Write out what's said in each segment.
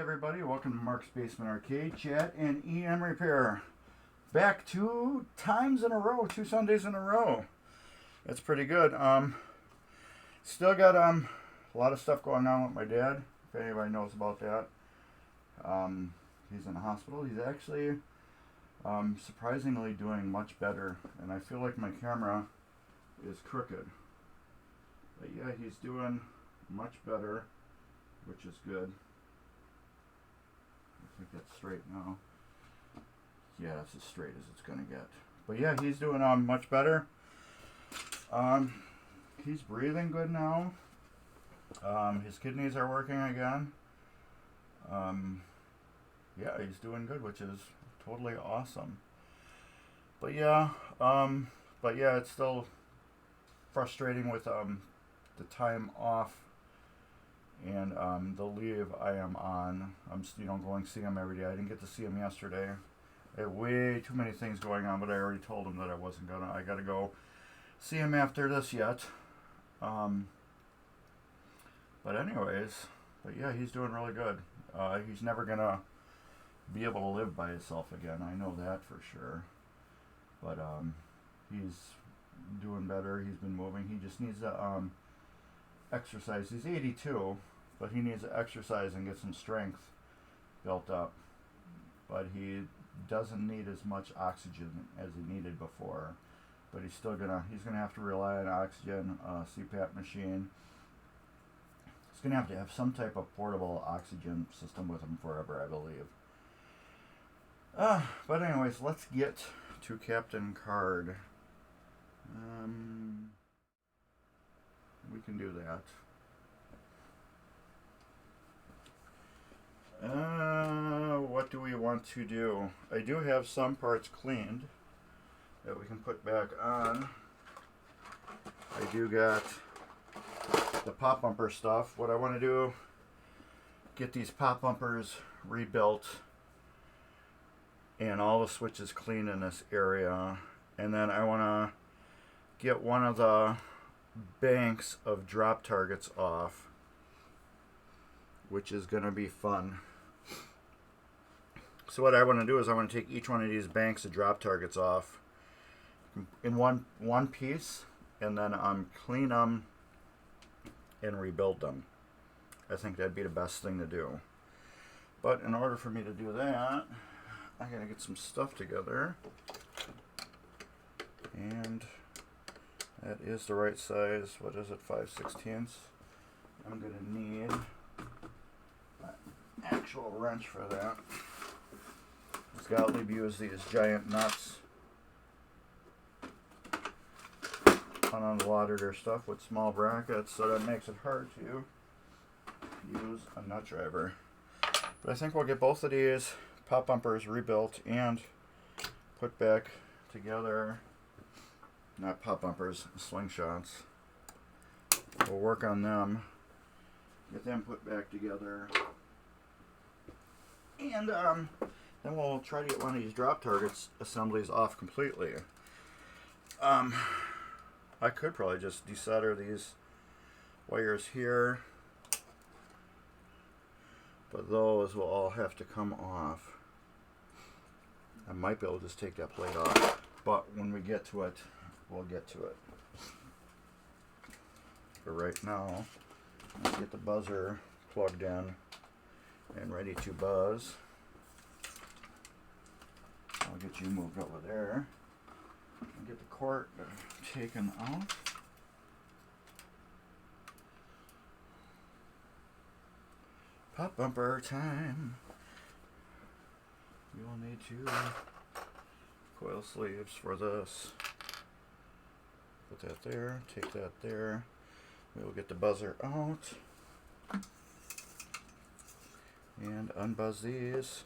everybody, welcome to Mark's Basement Arcade, Chat, and EM Repair. Back 2 times in a row, 2 Sundays in a row. That's pretty good. Still got a lot of stuff going on with my dad, if anybody knows about that. He's in the hospital. He's actually surprisingly doing much better, and I feel like my camera is crooked. But yeah, he's doing much better, which is good. I think that's straight now. Yeah, that's as straight as it's gonna get. But yeah, he's doing much better. He's breathing good now. His kidneys are working again. Yeah, he's doing good, which is totally awesome. But yeah, it's still frustrating with the time off and the leave I am on. I'm going to see him every day. I didn't get to see him yesterday. I had way too many things going on, but I already told him that I wasn't gonna. I gotta go see him after this yet. But yeah, he's doing really good. He's never gonna be able to live by himself again. I know that for sure. But he's doing better. He's been moving. He just needs to exercise. He's 82, but he needs to exercise and get some strength built up. But he doesn't need as much oxygen as he needed before. But he's gonna have to rely on oxygen, CPAP machine. He's gonna have to have some type of portable oxygen system with him forever, I believe. But anyways, let's get to Captain Card. We can do that. What do we want to do? I do have some parts cleaned that we can put back on. I do got the pop bumper stuff. What I want to do, get these pop bumpers rebuilt and all the switches clean in this area. And then I want to get one of the banks of drop targets off, which is going to be fun. So what I want to do is I want to take each one of these banks of drop targets off in one piece, and then clean them and rebuild them. I think that'd be the best thing to do. But in order for me to do that, I gotta get some stuff together, and that is the right size. What is it, 5/16? I'm gonna need an actual wrench for that. Gottlieb used these giant nuts on a lot of their stuff with small brackets, so that makes it hard to use a nut driver. But I think we'll get both of these pop bumpers rebuilt and put back together. Not pop bumpers, slingshots. We'll work on them, get them put back together, and then we'll try to get one of these drop targets assemblies off completely. I could probably just desolder these wires here, but those will all have to come off. I might be able to just take that plate off, but when we get to it, we'll get to it. For right now, let's get the buzzer plugged in and ready to buzz. I'll get you moved over there and get the cord taken out. Pop bumper time. You will need to coil sleeves for this. Put that there, take that there. We will get the buzzer out and unbuzz these.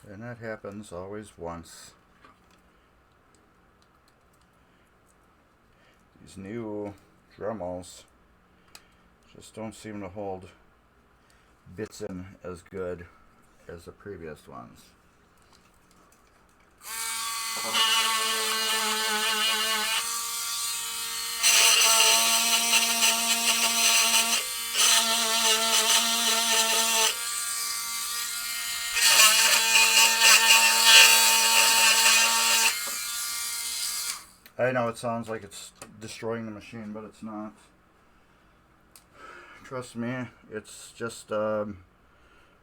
And that happens always once. These new Dremels just don't seem to hold bits in as good as the previous ones. I know it sounds like it's destroying the machine, but it's not. Trust me, it's just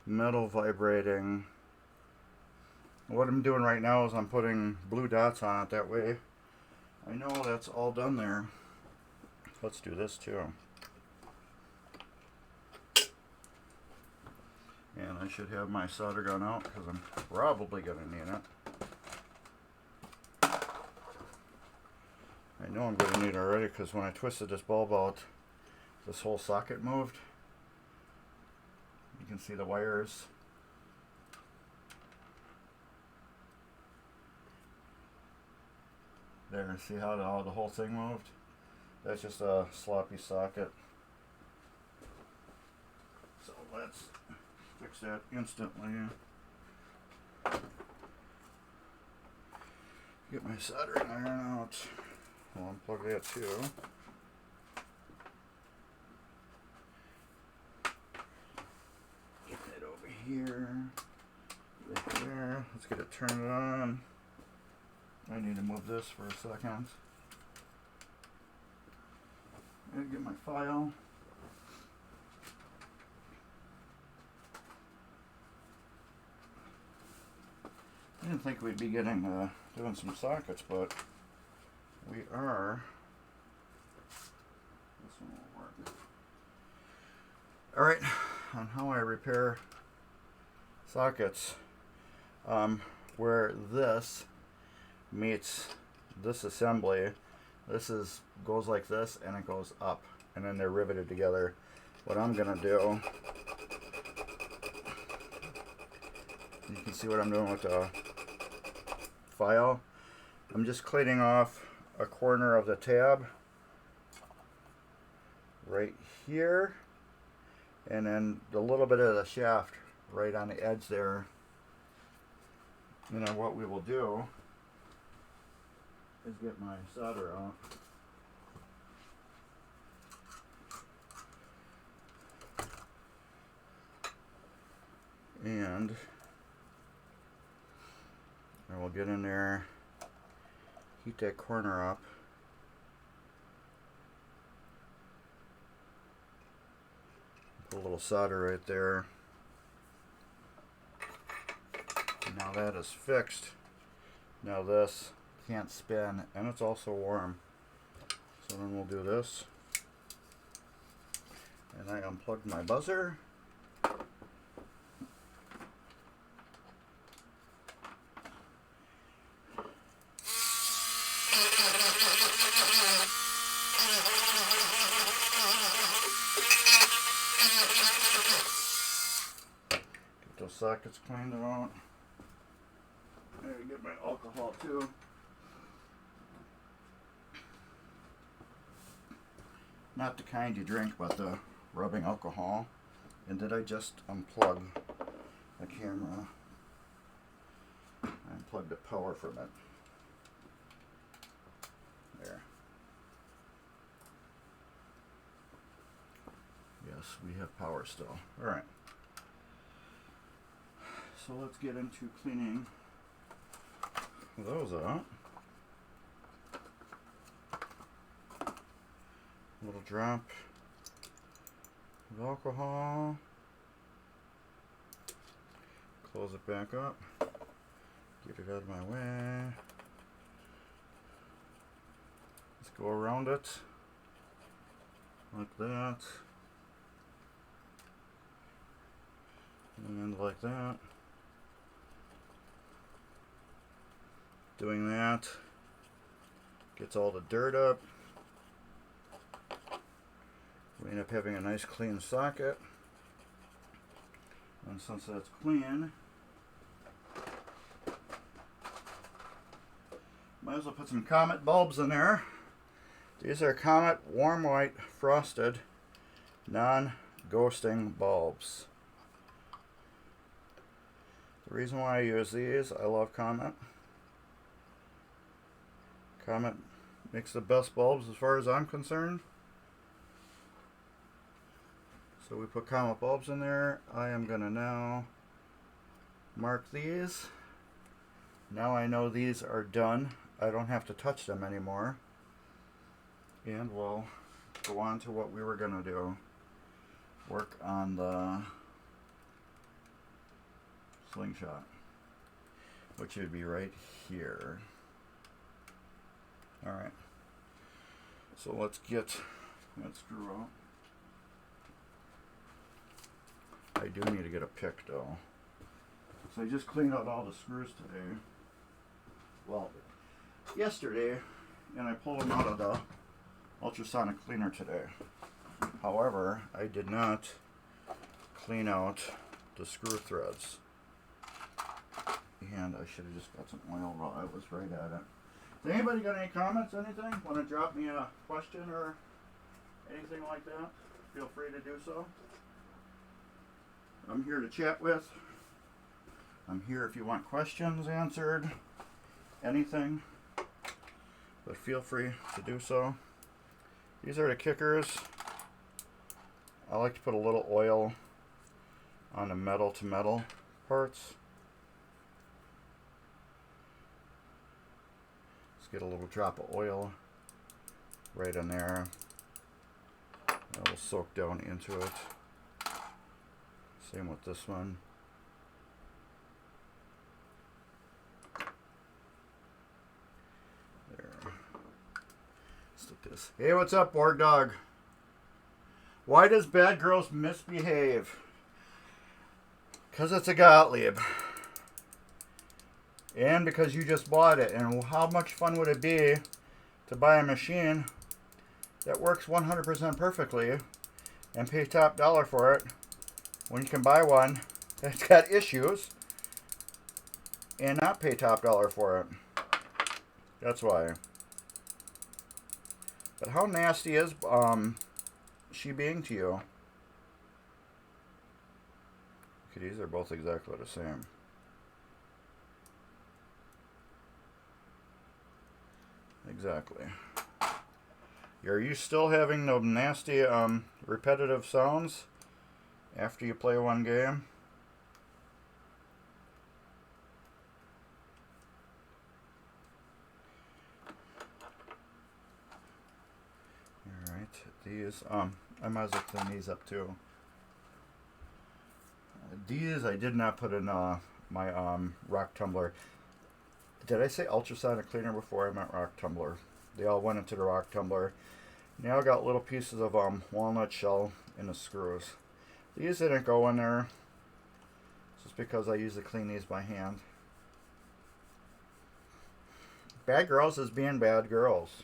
metal vibrating. What I'm doing right now is I'm putting blue dots on it. That way I know that's all done there. Let's do this too. And I should have my solder gun out because I'm probably going to need it. I know I'm going to need it already because when I twisted this bulb out, this whole socket moved. You can see the wires. There, see how the whole thing moved? That's just a sloppy socket. So let's fix that instantly. Get my soldering iron out. I'll unplug that too. Get that over here. Right there. Let's get it turned on. I need to move this for a second. And get my file. I didn't think we'd be getting doing some sockets, but we are. This one will work. All right, on how I repair sockets, where this meets this assembly, goes like this and it goes up, and then they're riveted together. What I'm gonna do, you can see what I'm doing with the file. I'm just cleaning off a corner of the tab right here, and then the little bit of the shaft right on the edge there. You know what we will do is get my solder out. And I will get in there, heat that corner up. Put a little solder right there. Now that is fixed. Now this can't spin, and it's also warm. So then we'll do this. And I unplugged my buzzer. Get those sockets cleaned out. I gotta get my alcohol too. Not the kind you drink, but the rubbing alcohol. And did I just unplug the camera? I unplugged the power from it. There. Yes, we have power still. Alright. So let's get into cleaning those out. A little drop of alcohol. Close it back up. Get it out of my way. Let's go around it like that. And like that. Doing that gets all the dirt up. We end up having a nice clean socket. And since that's clean, might as well put some Comet bulbs in there. These are Comet warm white frosted non-ghosting bulbs. The reason why I use these, I love Comet. Comet makes the best bulbs as far as I'm concerned. So we put Comet bulbs in there. I am going to now mark these. Now I know these are done I don't have to touch them anymore. And we'll go on to what we were going to do. Work on the slingshot, which would be right here. Alright. So let's get that screw out. I do need to get a pick though. So I just cleaned out all the screws today. Well, yesterday, and I pulled them out of the ultrasonic cleaner today. However, I did not clean out the screw threads. And I should have just got some oil while I was right at it. Has anybody got any comments, anything? Want to drop me a question or anything like that? Feel free to do so. I'm here to chat with. I'm here if you want questions answered. Anything. But feel free to do so. These are the kickers. I like to put a little oil on the metal to metal parts. Let's get a little drop of oil right in there. That will soak down into it. Same with this one. There. Let's look at this. Hey, what's up, Borg Dog? Why does Bad Girls misbehave? Because it's a Gottlieb. And because you just bought it. And how much fun would it be to buy a machine that works 100% perfectly and pay top dollar for it when you can buy one that's got issues and not pay top dollar for it? That's why. But how nasty is she being to you? Okay, these are both exactly the same. Exactly. Are you still having the nasty repetitive sounds after you play one game? Alright, these, I might as well clean these up too. These I did not put in my rock tumbler. Did I say ultrasonic cleaner before? I meant rock tumbler. They all went into the rock tumbler. Now I got little pieces of walnut shell in the screws. These didn't go in there just because I usually clean these by hand. Bad Girls is being bad girls.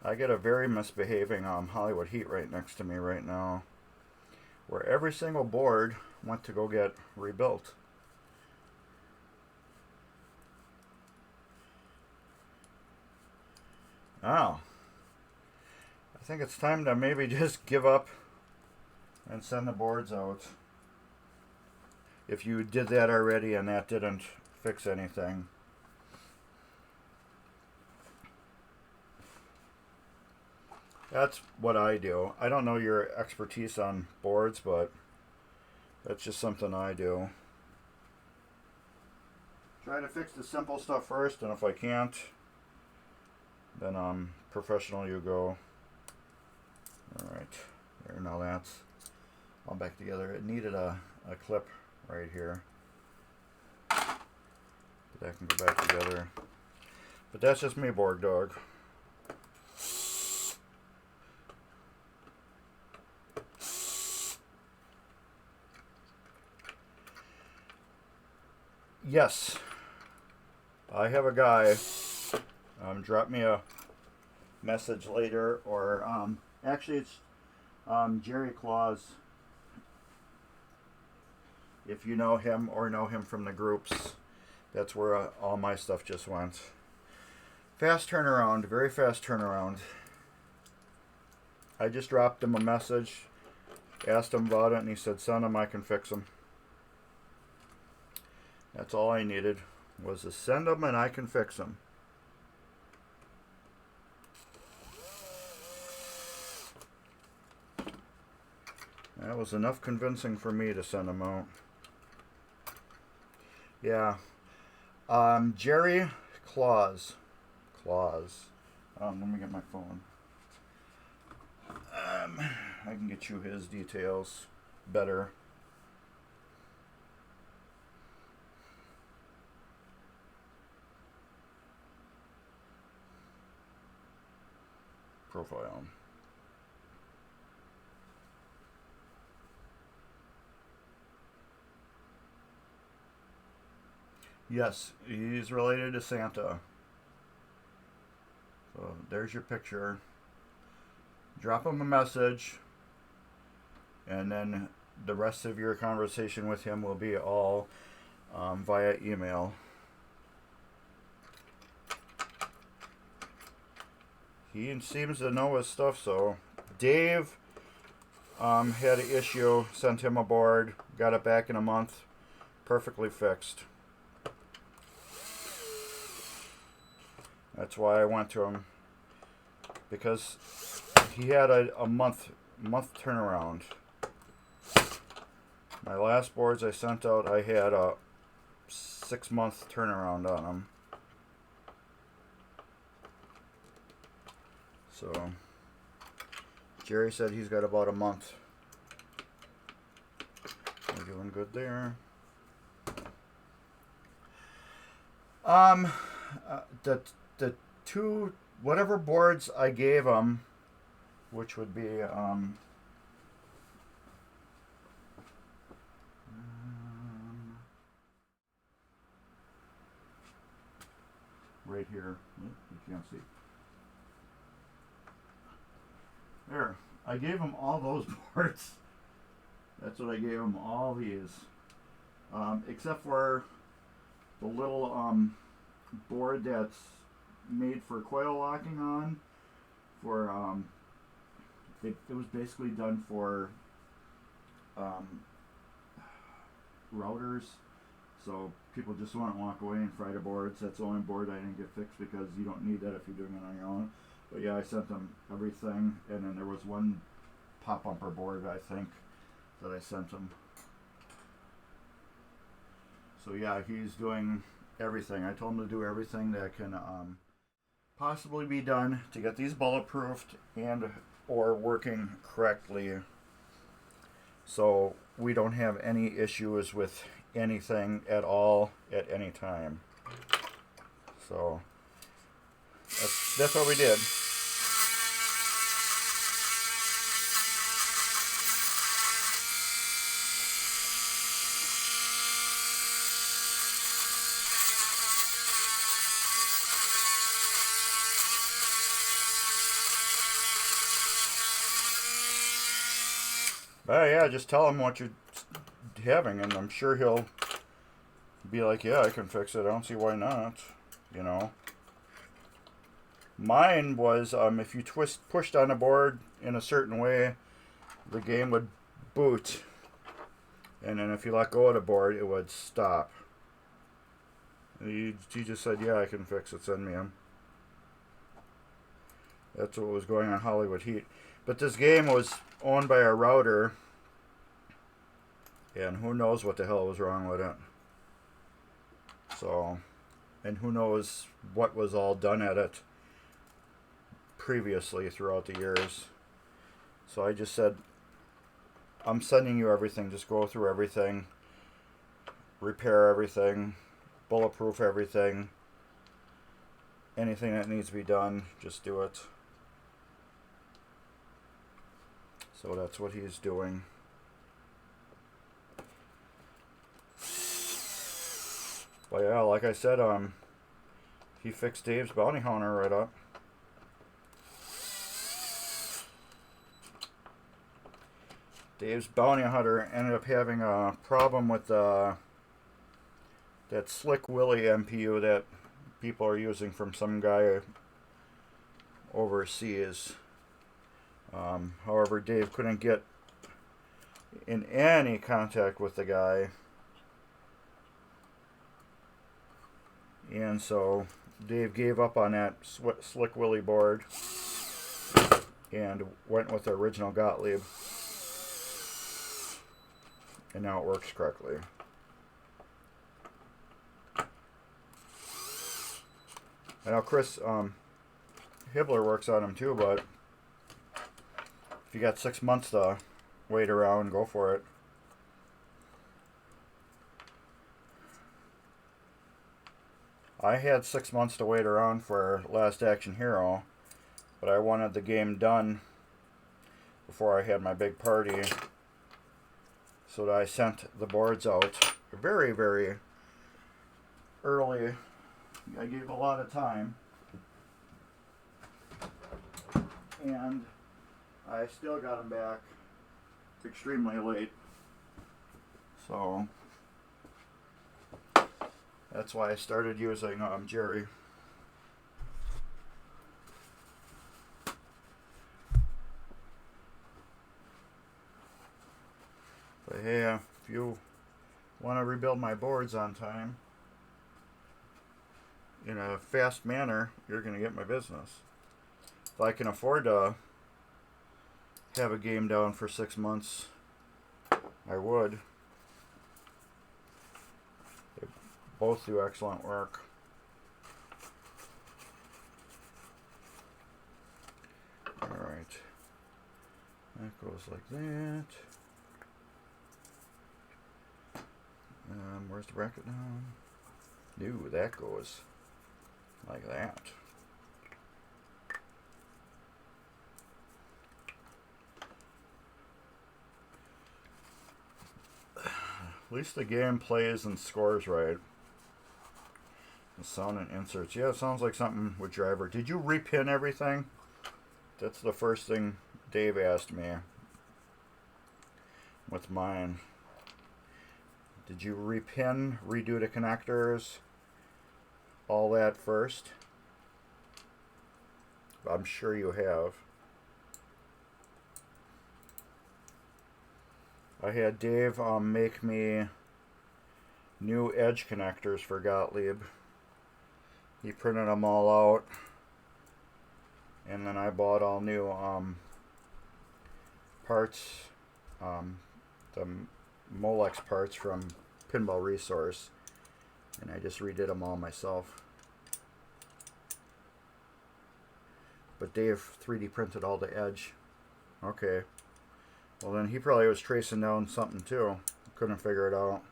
I get a very misbehaving Hollywood Heat right next to me right now, where every single board went to go get rebuilt. Oh. I think it's time to maybe just give up and send the boards out. If you did that already and that didn't fix anything. That's what I do. I don't know your expertise on boards, but that's just something I do. Try to fix the simple stuff first, and if I can't, then professional you go. Alright, there, now that's all back together. It needed a clip right here. But that can go back together. But that's just me, Borg Dog. Yes, I have a guy. Drop me a message later, or actually it's Jerry Claus. If you know him or know him from the groups, that's where all my stuff just went. Fast turnaround, very fast turnaround. I just dropped him a message, asked him about it, and he said, "Send him, I can fix him." That's all I needed, was to send them and I can fix them. That was enough convincing for me to send them out. Yeah. Jerry Claus. Claus. Let me get my phone. I can get you his details better. Profile. Yes, he's related to Santa. So there's your picture. Drop him a message, and then the rest of your conversation with him will be all via email. He seems to know his stuff, so Dave had an issue, sent him a board, got it back in a month, perfectly fixed. That's why I went to him, because he had a month turnaround. My last boards I sent out, I had a 6-month turnaround on them. So Jerry said he's got about a month. We're doing good there. The two whatever boards I gave him, which would be right here. You can't see. There. I gave him all those boards. That's what I gave him, all these. Except for the little board that's made for coil locking on. For it was basically done for routers. So people just want to walk away and fry the boards. That's the only board I didn't get fixed, because you don't need that if you're doing it on your own. But yeah, I sent them everything, and then there was one pop bumper board, I think, that I sent him. So yeah, he's doing everything. I told him to do everything that can possibly be done to get these bulletproofed and or working correctly, so we don't have any issues with anything at all at any time. So that's what we did. Yeah, just tell him what you're having, and I'm sure he'll be like, yeah, I can fix it. I don't see why not, you know. Mine was, if you pushed on a board in a certain way, the game would boot. And then if you let go of the board, it would stop. He just said, yeah, I can fix it. Send me him. That's what was going on Hollywood Heat. But this game was owned by a router, and who knows what the hell was wrong with it. So, and who knows what was all done at it previously throughout the years. So I just said, I'm sending you everything. Just go through everything, repair everything, bulletproof everything. Anything that needs to be done, just do it. So that's what he's doing. But yeah, like I said, he fixed Dave's bounty hunter right up. Dave's bounty hunter ended up having a problem with that Slick Willy MPU that people are using from some guy overseas. However, Dave couldn't get in any contact with the guy, and so Dave gave up on that Slick Willy board and went with the original Gottlieb, and now it works correctly. I know Chris Hibbler works on them too, but if you got 6 months to wait around, go for it. I had 6 months to wait around for Last Action Hero, but I wanted the game done before I had my big party, so that I sent the boards out very, very early. I gave a lot of time, and I still got them back extremely late, so that's why I started using Jerry. But hey, if you want to rebuild my boards on time in a fast manner, you're going to get my business. If I can afford to have a game down for 6 months, I would. They both do excellent work. Alright. That goes like that. Where's the bracket now? Ooh, that goes like that. At least the game plays and scores right. The sound and inserts. Yeah, it sounds like something with driver. Did you repin everything? That's the first thing Dave asked me with mine. Did you repin, redo the connectors, all that first? I'm sure you have. I had Dave make me new edge connectors for Gottlieb. He printed them all out, and then I bought all new parts, the Molex parts from Pinball Resource, and I just redid them all myself. But Dave 3D printed all the edge. Okay. Well, then he probably was tracing down something too. Couldn't figure it out.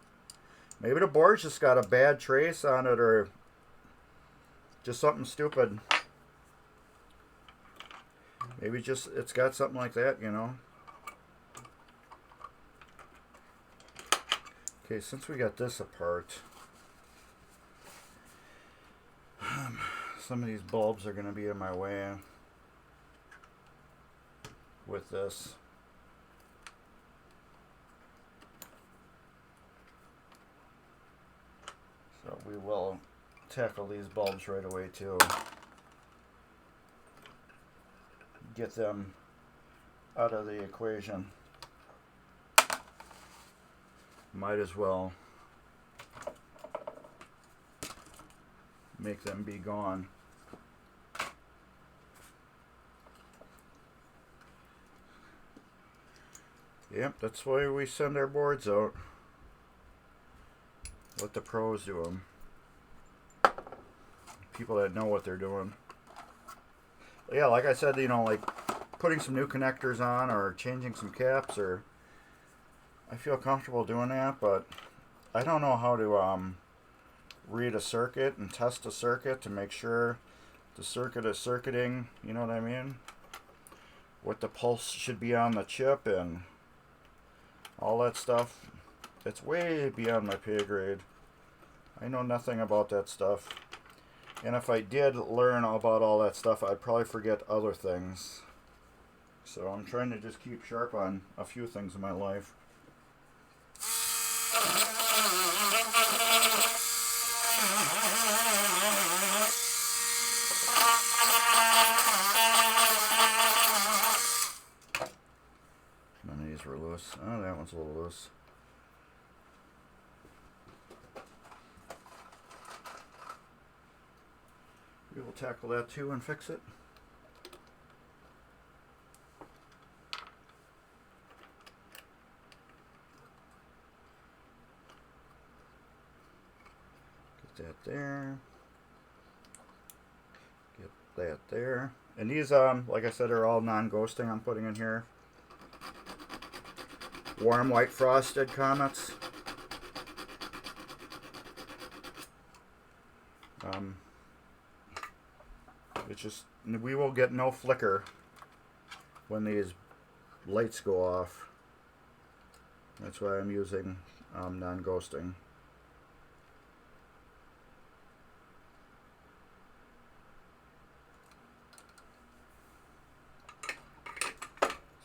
Maybe the board's just got a bad trace on it, or just something stupid. Maybe just it's got something like that, you know. Okay, since we got this apart, some of these bulbs are going to be in my way with this. So we will tackle these bulbs right away too. Get them out of the equation. Might as well make them be gone. Yep, that's why we send our boards out. Let the pros do them. People that know what they're doing. Yeah, like I said, you know, like putting some new connectors on or changing some caps, or I feel comfortable doing that, but I don't know how to read a circuit and test a circuit to make sure the circuit is circuiting, you know what I mean? What the pulse should be on the chip and all that stuff. It's way beyond my pay grade. I know nothing about that stuff. And if I did learn about all that stuff, I'd probably forget other things. So I'm trying to just keep sharp on a few things in my life. None of these were loose. Oh, that one's a little loose. We will tackle that too and fix it. Get that there. that there. And these, like I said, are all non-ghosting I'm putting in here. Warm white frosted comets. It's just, we will get no flicker when these lights go off. That's why I'm using non-ghosting.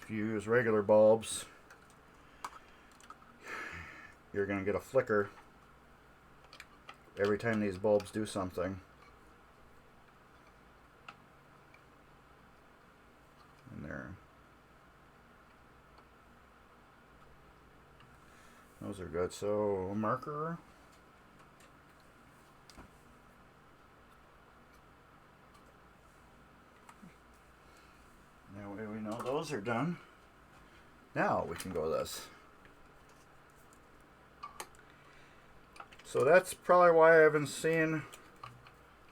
If you use regular bulbs, you're going to get a flicker every time these bulbs do something. And there. Those are good. So, a marker. That way we know those are done. Now we can go this. So that's probably why I haven't seen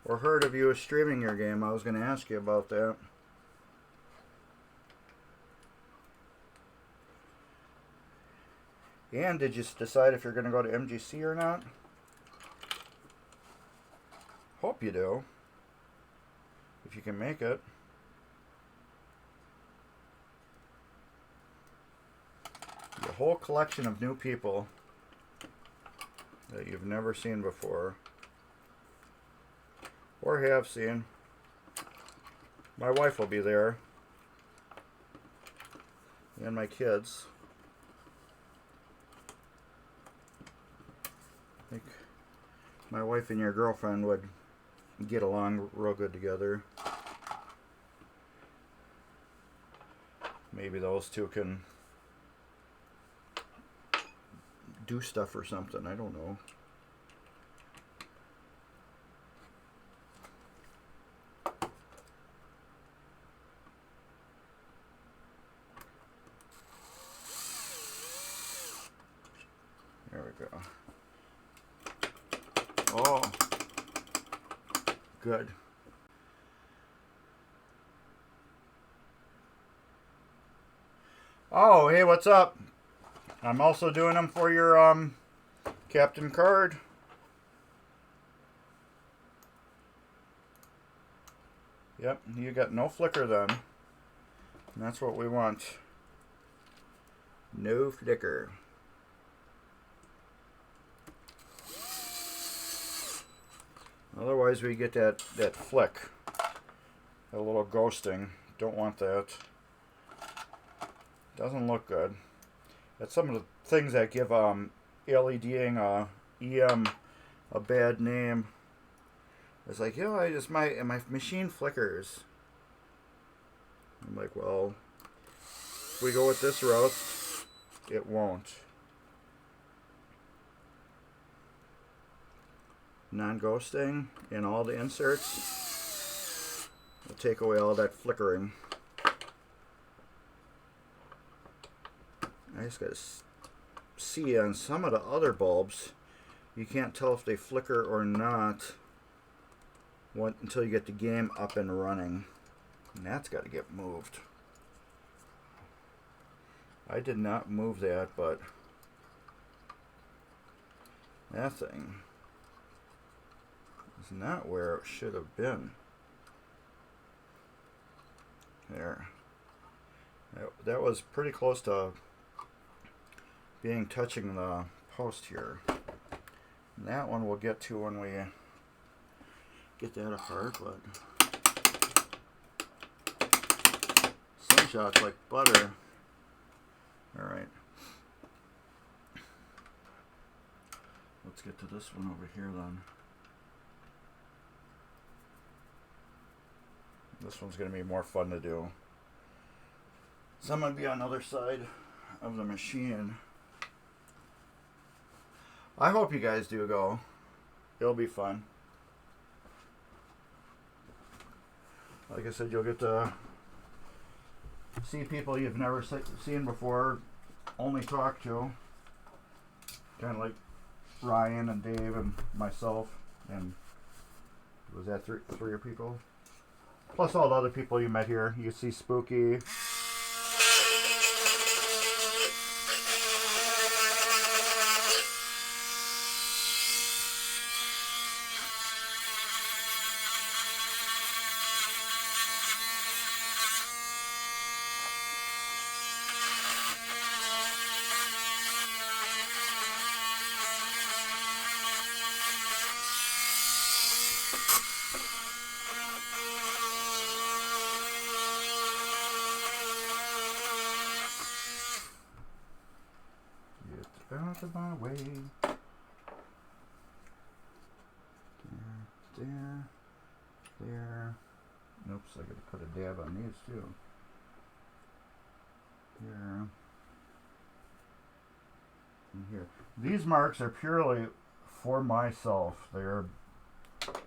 or heard of you streaming your game. I was going to ask you about that. And did you decide if you're going to go to MGC or not? Hope you do. If you can make it. A whole collection of new people that you've never seen before. Or have seen. My wife will be there. And my kids. I think my wife and your girlfriend would get along real good together. Maybe those two can do stuff or something. I don't know. There we go. Oh, good. Oh, hey, what's up? I'm also doing them for your Captain card. Yep, you got no flicker then. And that's what we want. No flicker. Otherwise we get that flick. A little ghosting. Don't want that. Doesn't look good. That's some of the things that give LEDing EM a bad name. It's like, you know, my machine flickers. I'm like, well, if we go with this route, it won't. Non-ghosting in all the inserts will take away all that flickering. I just got to see on some of the other bulbs, you can't tell if they flicker or not until you get the game up and running. And that's got to get moved. I did not move that, but that thing is not where it should have been. There. That was pretty close to touching the post here. And that one we'll get to when we get that apart, but Sunshot's like butter. Alright. Let's get to this one over here then. This one's going to be more fun to do. So I'm going to be on the other side of the machine. I hope you guys do go. It'll be fun. Like I said, you'll get to see people you've never seen before, only talk to. Kind of like Ryan and Dave and myself. And was that three people? Plus all the other people you met here. You see Spooky. Out of my way. There. Oops, I gotta put a dab on these too. Here. And here. These marks are purely for myself. They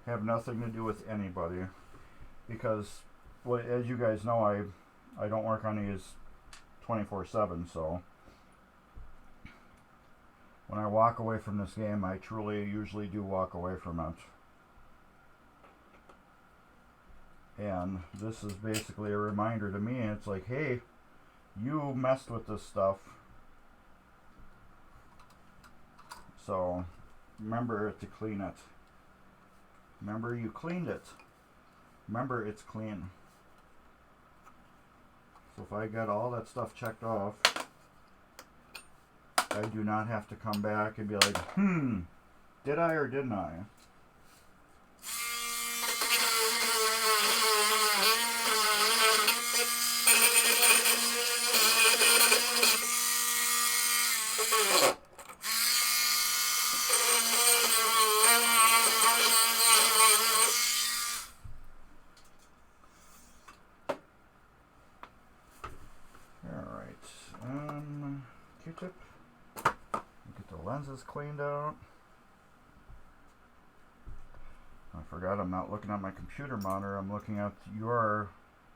have nothing to do with anybody. Because, well, as you guys know, I don't work on these 24/7, so when I walk away from this game, I truly usually do walk away from it. And this is basically a reminder to me. It's like, hey, you messed with this stuff. So remember to clean it. Remember you cleaned it. Remember it's clean. So if I got all that stuff checked off, I do not have to come back and be like, did I or didn't I? Alright, Q-tip. Get the lenses cleaned out. I forgot I'm not looking at my computer monitor. I'm looking at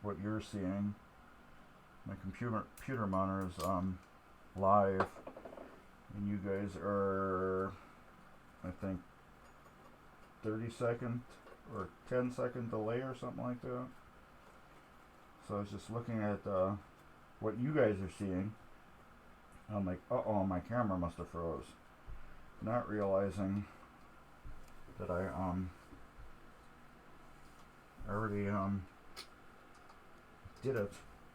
what you're seeing. My computer monitor is live, and you guys are, I think, 30-second or 10-second delay or something like that. So I was just looking at what you guys are seeing. I'm like, uh-oh, my camera must have froze. Not realizing that I already did it,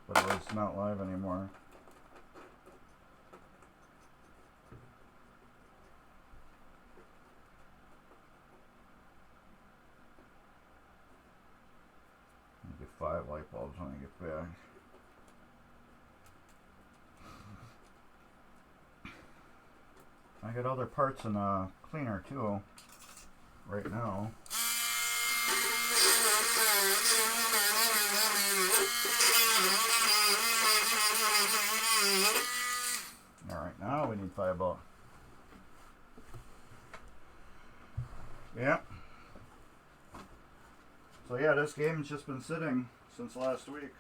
but it was not live anymore. I'll get 5 light bulbs when I get back. I got other parts in a cleaner too right now. Alright, now we need 5 bulbs. Yeah. So yeah, this game's just been sitting since last week.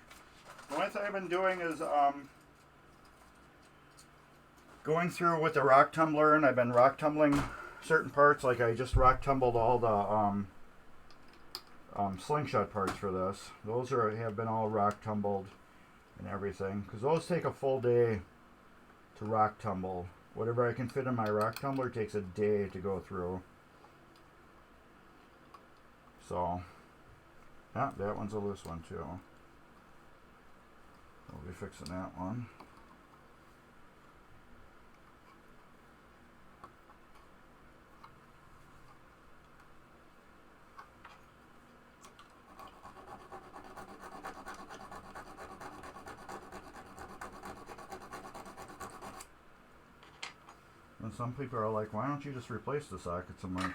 The only thing I've been doing is going through with the rock tumbler, and I've been rock tumbling certain parts. Like I just rock tumbled all the slingshot parts for this. Those have been all rock tumbled and everything, because those take a full day to rock tumble. Whatever I can fit in my rock tumbler takes a day to go through. So yeah, that one's a loose one too. We'll be fixing that one. And some people are like, why don't you just replace the sockets? I'm like,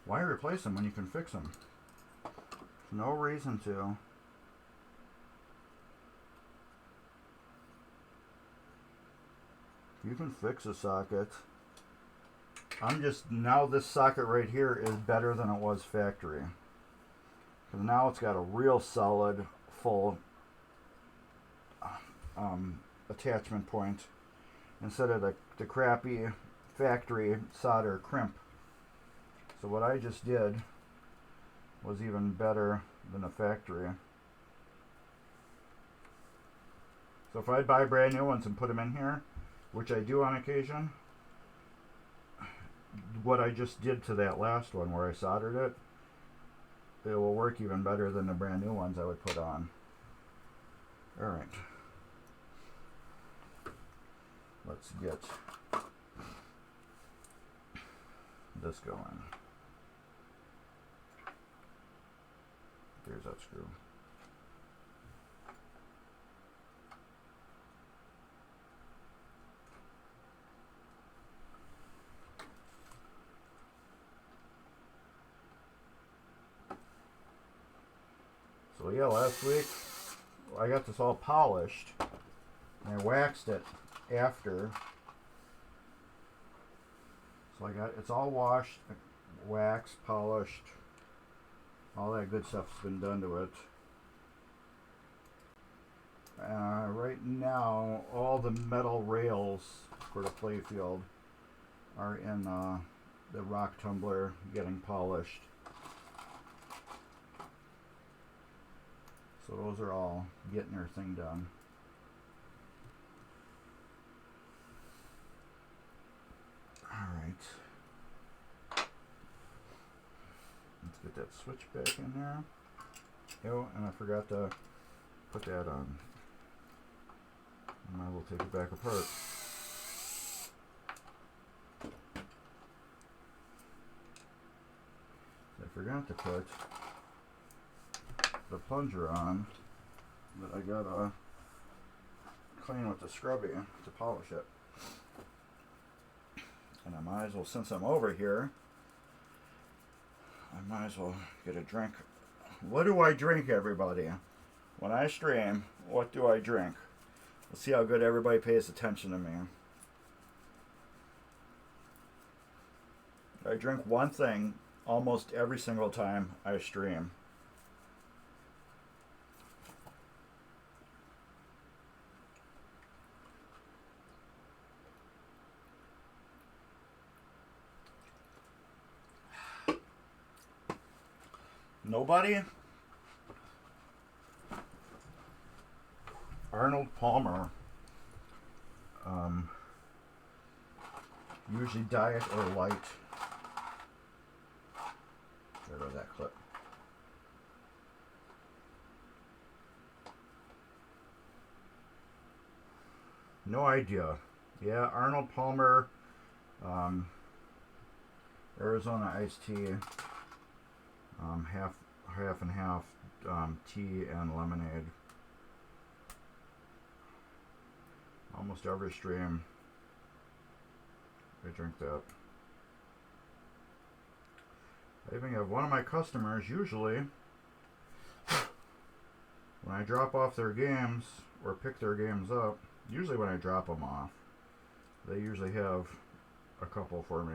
why replace them when you can fix them? There's no reason to. You can fix a socket. Now this socket right here is better than it was factory. Because now it's got a real solid, full attachment point, instead of the crappy factory solder crimp. So what I just did was even better than a factory. So if I buy brand new ones and put them in here, which I do on occasion, what I just did to that last one where I soldered it, it will work even better than the brand new ones I would put on. Alright. Let's get this going. There's that screw. So yeah, last week I got this all polished and I waxed it after. So it's all washed, waxed, polished, all that good stuff's been done to it. Right now, all the metal rails for the Playfield are in the rock tumbler getting polished. So those are all getting their thing done. Alright. Let's get that switch back in there. Oh, and I forgot to put that on. I will take it back apart. I forgot to put the plunger on, but I gotta clean with the scrubby to polish it. And I might as well, since I'm over here, I might as well get a drink. What do I drink, everybody? When I stream, what do I drink? Let's see how good everybody pays attention to me. I drink one thing almost every single time I stream. Nobody? Arnold Palmer. Usually diet or light. There goes that clip. No idea. Yeah, Arnold Palmer, Arizona iced tea, half and half, tea and lemonade. Almost every stream, I drink that. I even have one of my customers, usually, when I drop off their games, or pick their games up, usually when I drop them off, they usually have a couple for me.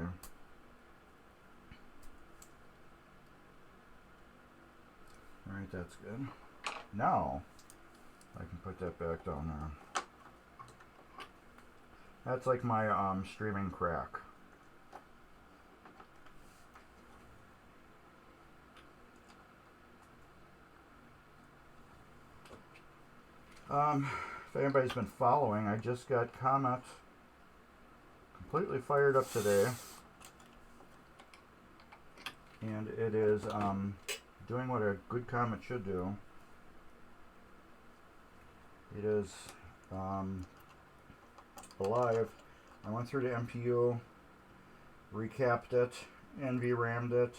Alright, that's good. Now, I can put that back down there. That's like my streaming crack. If anybody's been following, I just got Capt completely fired up today. And it is doing what a good Capt should do. It is alive. I went through the MPU, recapped it, NVRAM'd it,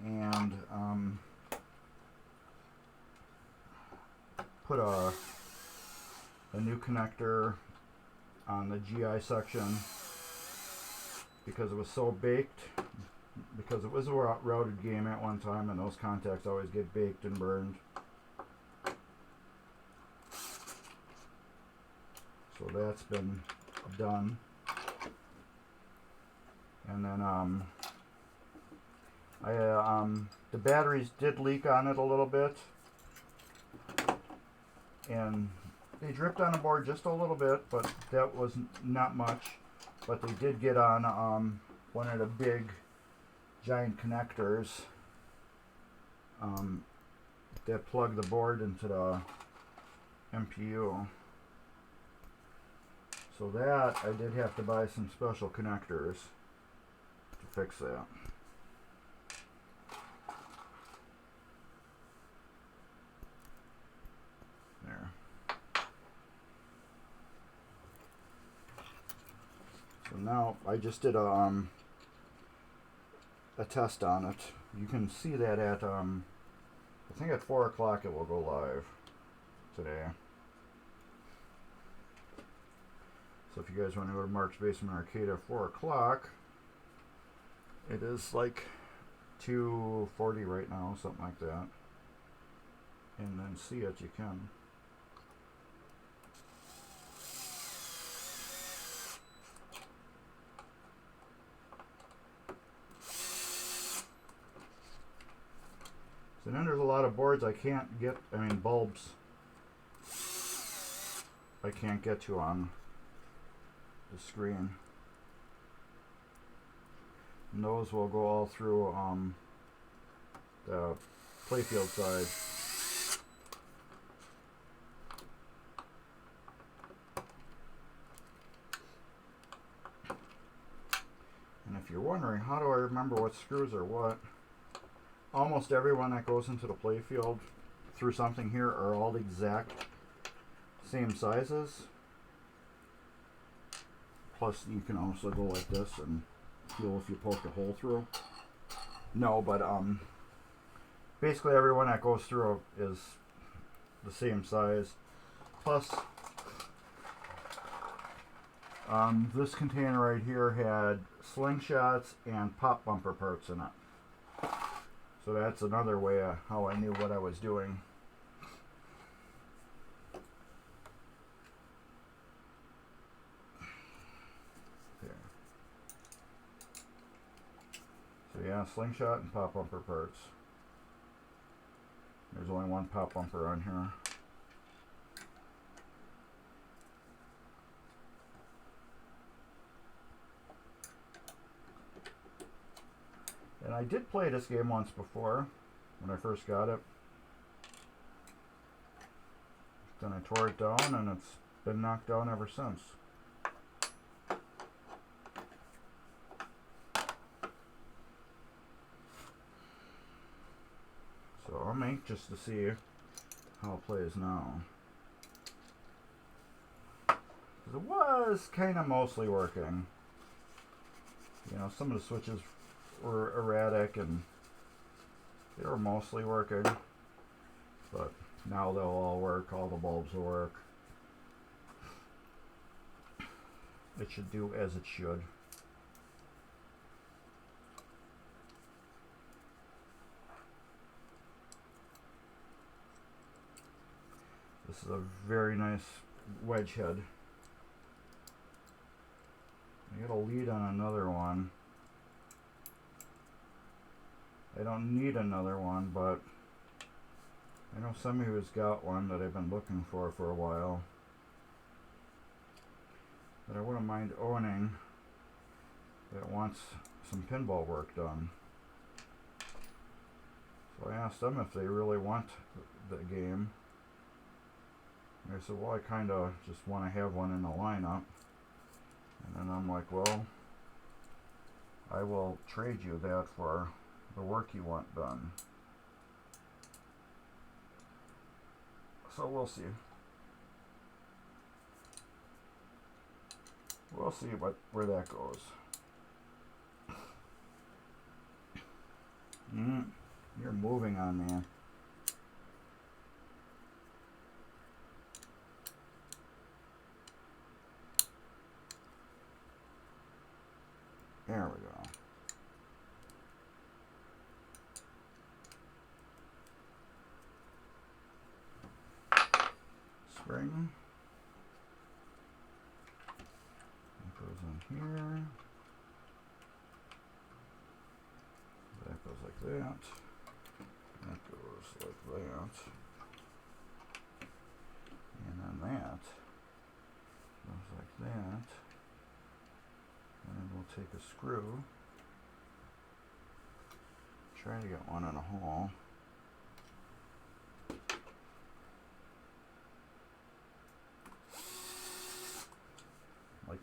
and put a new connector on the GI section because it was so baked, because it was a routed game at one time and those contacts always get baked and burned. So that's been done. And then the batteries did leak on it a little bit, and they dripped on the board just a little bit, but that was not much. But they did get on one of the big giant connectors that plug the board into MPU. So that, I did have to buy some special connectors to fix that. There. So now I just did a test on it. You can see that at I think at 4 o'clock it will go live today. So if you guys want to go to Mark's Basement Arcade at 4 o'clock, it is like 2:40 right now, something like that. And then see it, you can. So then there's a lot of boards I can't get, bulbs I can't get to on the screen. And those will go all through the Playfield side. And if you're wondering, how do I remember what screws are what? Almost everyone that goes into the Playfield through something here are all the exact same sizes. Plus you can also go like this and feel if you poke a hole through. No, but basically everyone that goes through is the same size. Plus this container right here had slingshots and pop bumper parts in it. So that's another way of how I knew what I was doing. There. So yeah, slingshot and pop bumper parts. There's only one pop bumper on here. And I did play this game once before, when I first got it. Then I tore it down, and it's been knocked down ever since. So I'm anxious to see how it plays now. Because it was kind of mostly working. You know, some of the switches were erratic and they were mostly working, but now they'll all work, all the bulbs will work. It should do as it should. This is a very nice wedge head. I got a lead on another one. I don't need another one, but I know somebody who's got one that I've been looking for a while that I wouldn't mind owning, that wants some pinball work done. So I asked them if they really want the game. And they said, well, I kind of just want to have one in the lineup. And then I'm like, well, I will trade you that for the work you want done. So we'll see. We'll see where that goes. You're moving on me. There we go. Spring. That goes in here. That goes like that. That goes like that. And then that goes like that. And then we'll take a screw. Try to get one in a hole.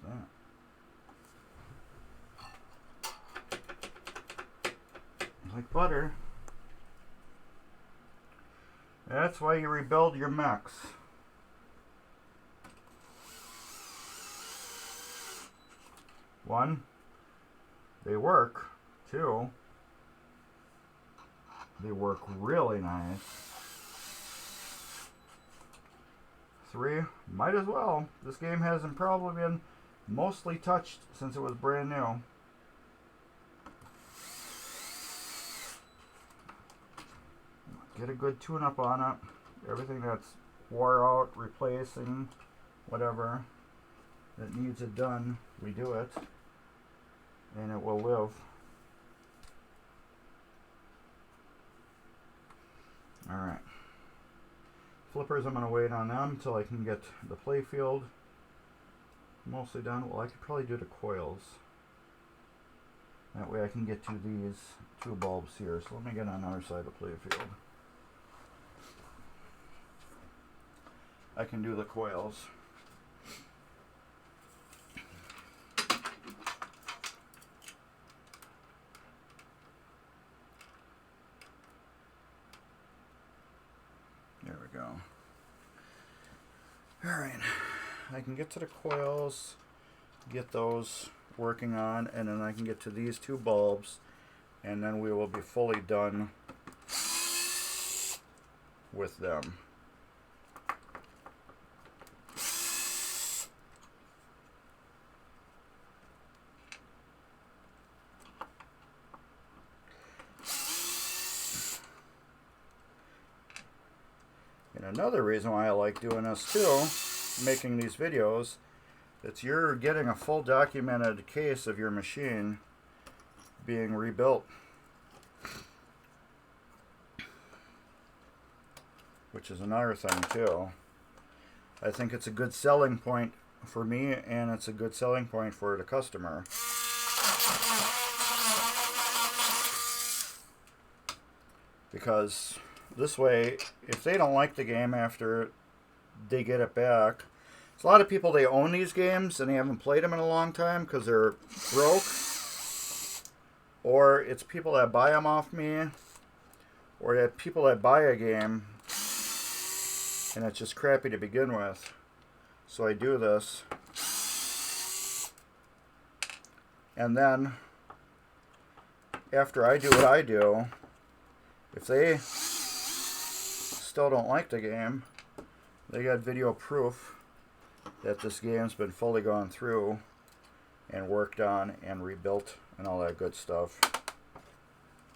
that? Like butter. That's why you rebuild your mechs. One, they work. Two, they work really nice. Three, might as well. This game hasn't probably been mostly touched since it was brand new. Get a good tune-up on it. Everything that's wore out, replacing, whatever that needs it done, we do it. And it will live. Alright. Flippers, I'm going to wait on them until I can get the Playfield mostly done. Well, I could probably do the coils. That way I can get to these two bulbs here. So let me get on the other side of the Playfield. I can do the coils. There we go. Alright, I can get to the coils, get those working on, and then I can get to these two bulbs, and then we will be fully done with them. And another reason why I like doing this too, making these videos, it's you're getting a full documented case of your machine being rebuilt. Which is another thing too. I think it's a good selling point for me, and it's a good selling point for the customer. Because this way, if they don't like the game after they get it back, there's a lot of people, they own these games and they haven't played them in a long time because they're broke. Or it's people that buy them off me, or that people that buy a game and it's just crappy to begin with. So I do this. And then, after I do what I do, if they still don't like the game, they got video proof that this game's been fully gone through and worked on and rebuilt and all that good stuff,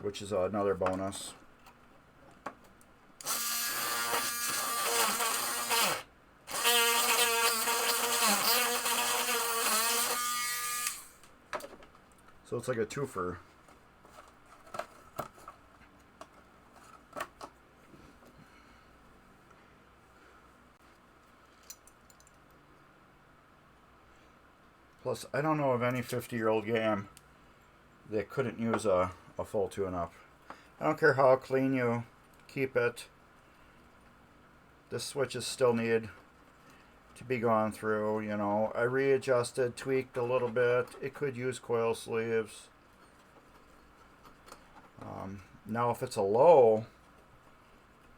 which is another bonus. So it's like a twofer. Plus, I don't know of any 50-year-old game that couldn't use a full tune-up. I don't care how clean you keep it. The switches still need to be gone through, you know. I readjusted, tweaked a little bit. It could use coil sleeves. Now, if it's a low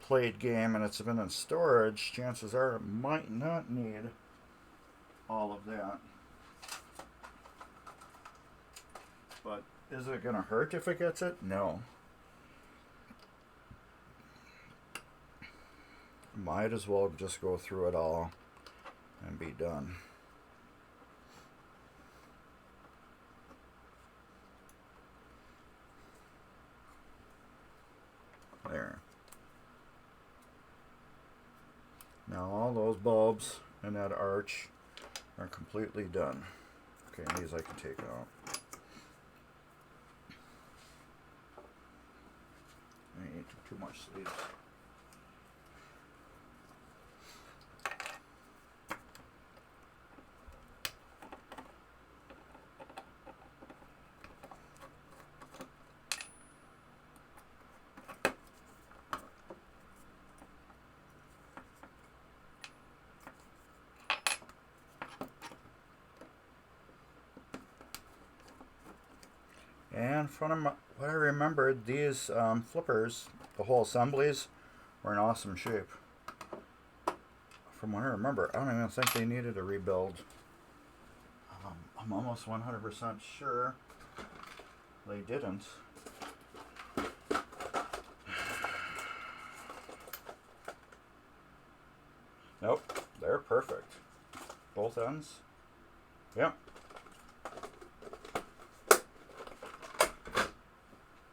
played game and it's been in storage, chances are it might not need all of that. But is it going to hurt if it gets it? No. Might as well just go through it all and be done. There. Now all those bulbs and that arch are completely done. Okay, these I can take out. I need too much sleeves. And from what I remembered, these flippers, the whole assemblies, were in awesome shape. From what I remember, I don't even think they needed a rebuild. I'm almost 100% sure they didn't. Nope, they're perfect. Both ends. Yep.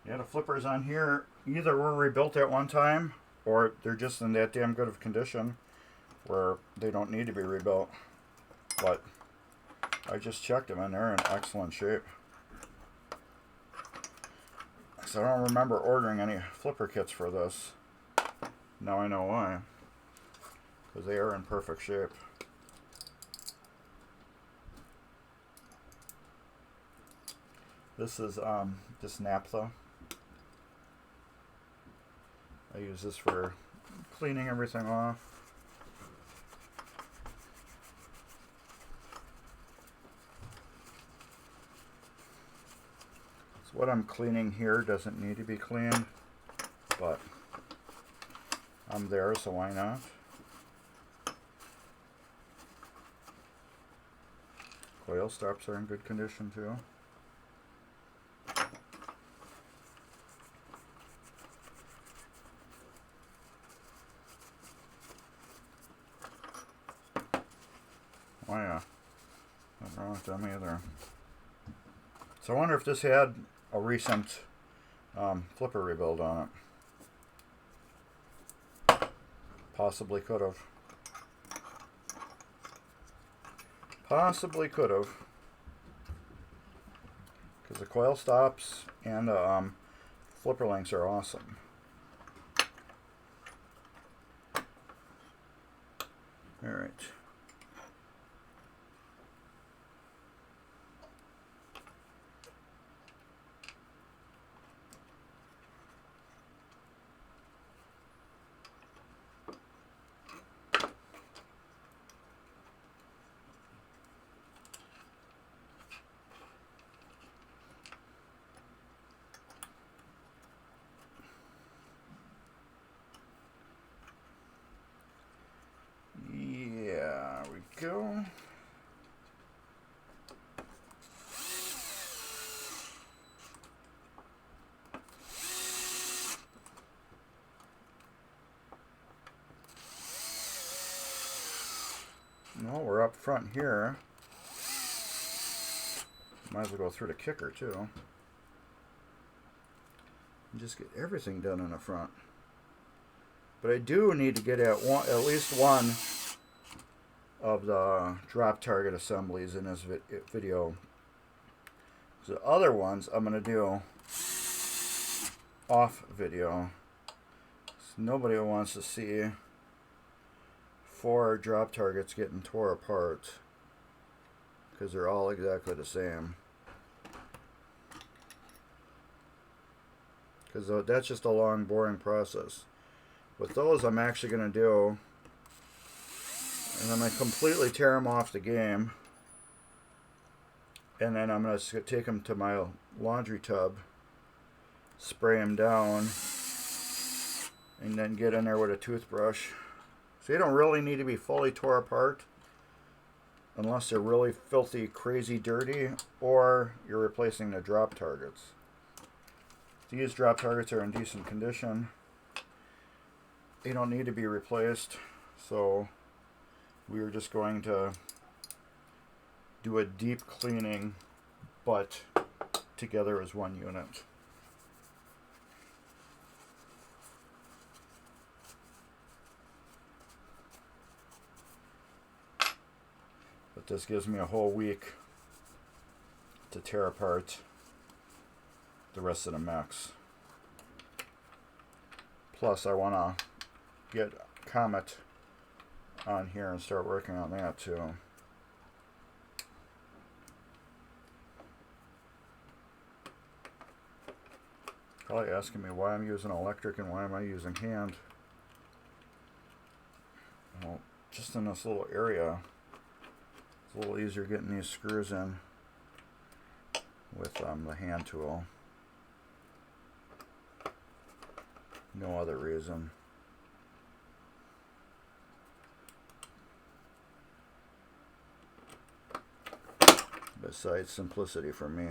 Yeah, the flippers on here either were rebuilt at one time or they're just in that damn good of condition where they don't need to be rebuilt. But I just checked them and they're in excellent shape. So I don't remember ordering any flipper kits for this. Now I know why. Because they are in perfect shape. This is just naphtha. I use this for cleaning everything off. So what I'm cleaning here doesn't need to be cleaned, but I'm there, so why not? Coil stops are in good condition too. Oh yeah, nothing wrong with them either. So I wonder if this had a recent flipper rebuild on it. Possibly could have. Possibly could have. Because the coil stops and the flipper links are awesome. Alright. Yeah, we go. No, we're up front here. Might as well go through the kicker too. And just get everything done in the front. But I do need to get at least one of the drop target assemblies in this video. The other ones I'm going to do off video. So nobody wants to see 4 drop targets getting tore apart because they're all exactly the same. Because that's just a long, boring process. With those, I'm actually going to do, and I'm going to completely tear them off the game. And then I'm going to take them to my laundry tub, spray them down, and then get in there with a toothbrush. So you don't really need to be fully tore apart unless they're really filthy, crazy, dirty, or you're replacing the drop targets. These drop targets are in decent condition. They don't need to be replaced, so we are just going to do a deep cleaning, but together as one unit. But this gives me a whole week to tear apart the rest of the mechs. Plus I want to get Capt on here and start working on that too. Probably asking me why I'm using electric and why am I using hand. Well, just in this little area, it's a little easier getting these screws in with the hand tool. No other reason. Besides simplicity for me.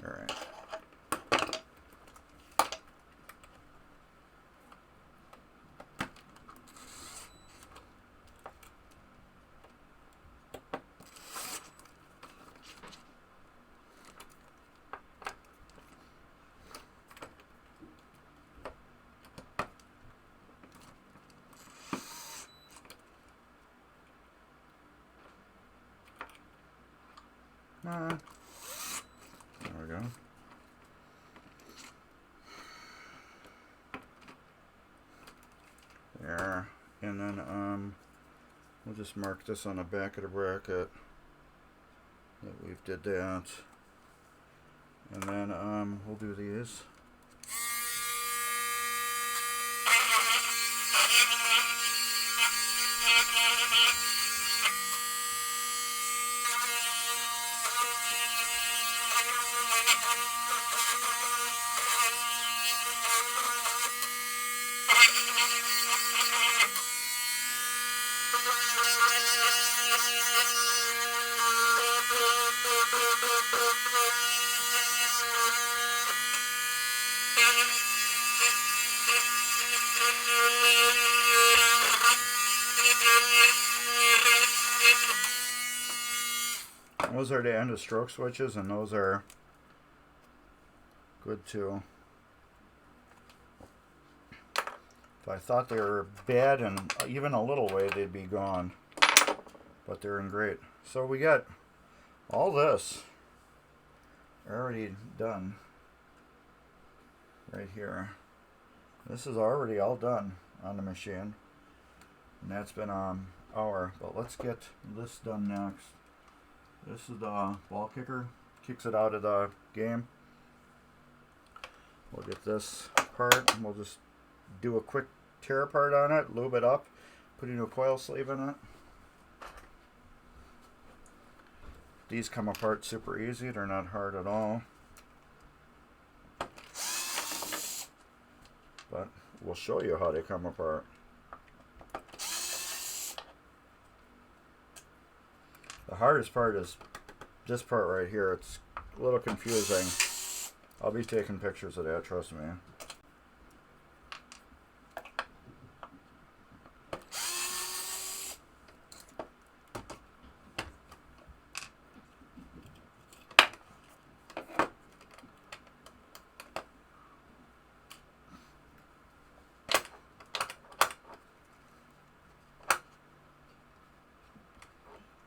Alright. There we go. There. And then we'll just mark this on the back of the bracket that we've did that. And then we'll do these. Those are the end of stroke switches, and those are good too. If I thought they were bad in even a little way, they'd be gone. But they're in great. So we got all this already done right here. This is already all done on the machine. And that's been an hour. But let's get this done next. This is the ball kicker. Kicks it out of the game. We'll get this part and we'll just do a quick tear apart on it, lube it up, put a new coil sleeve in it. These come apart super easy. They're not hard at all. But we'll show you how they come apart. The hardest part is this part right here. It's a little confusing. I'll be taking pictures of that, trust me.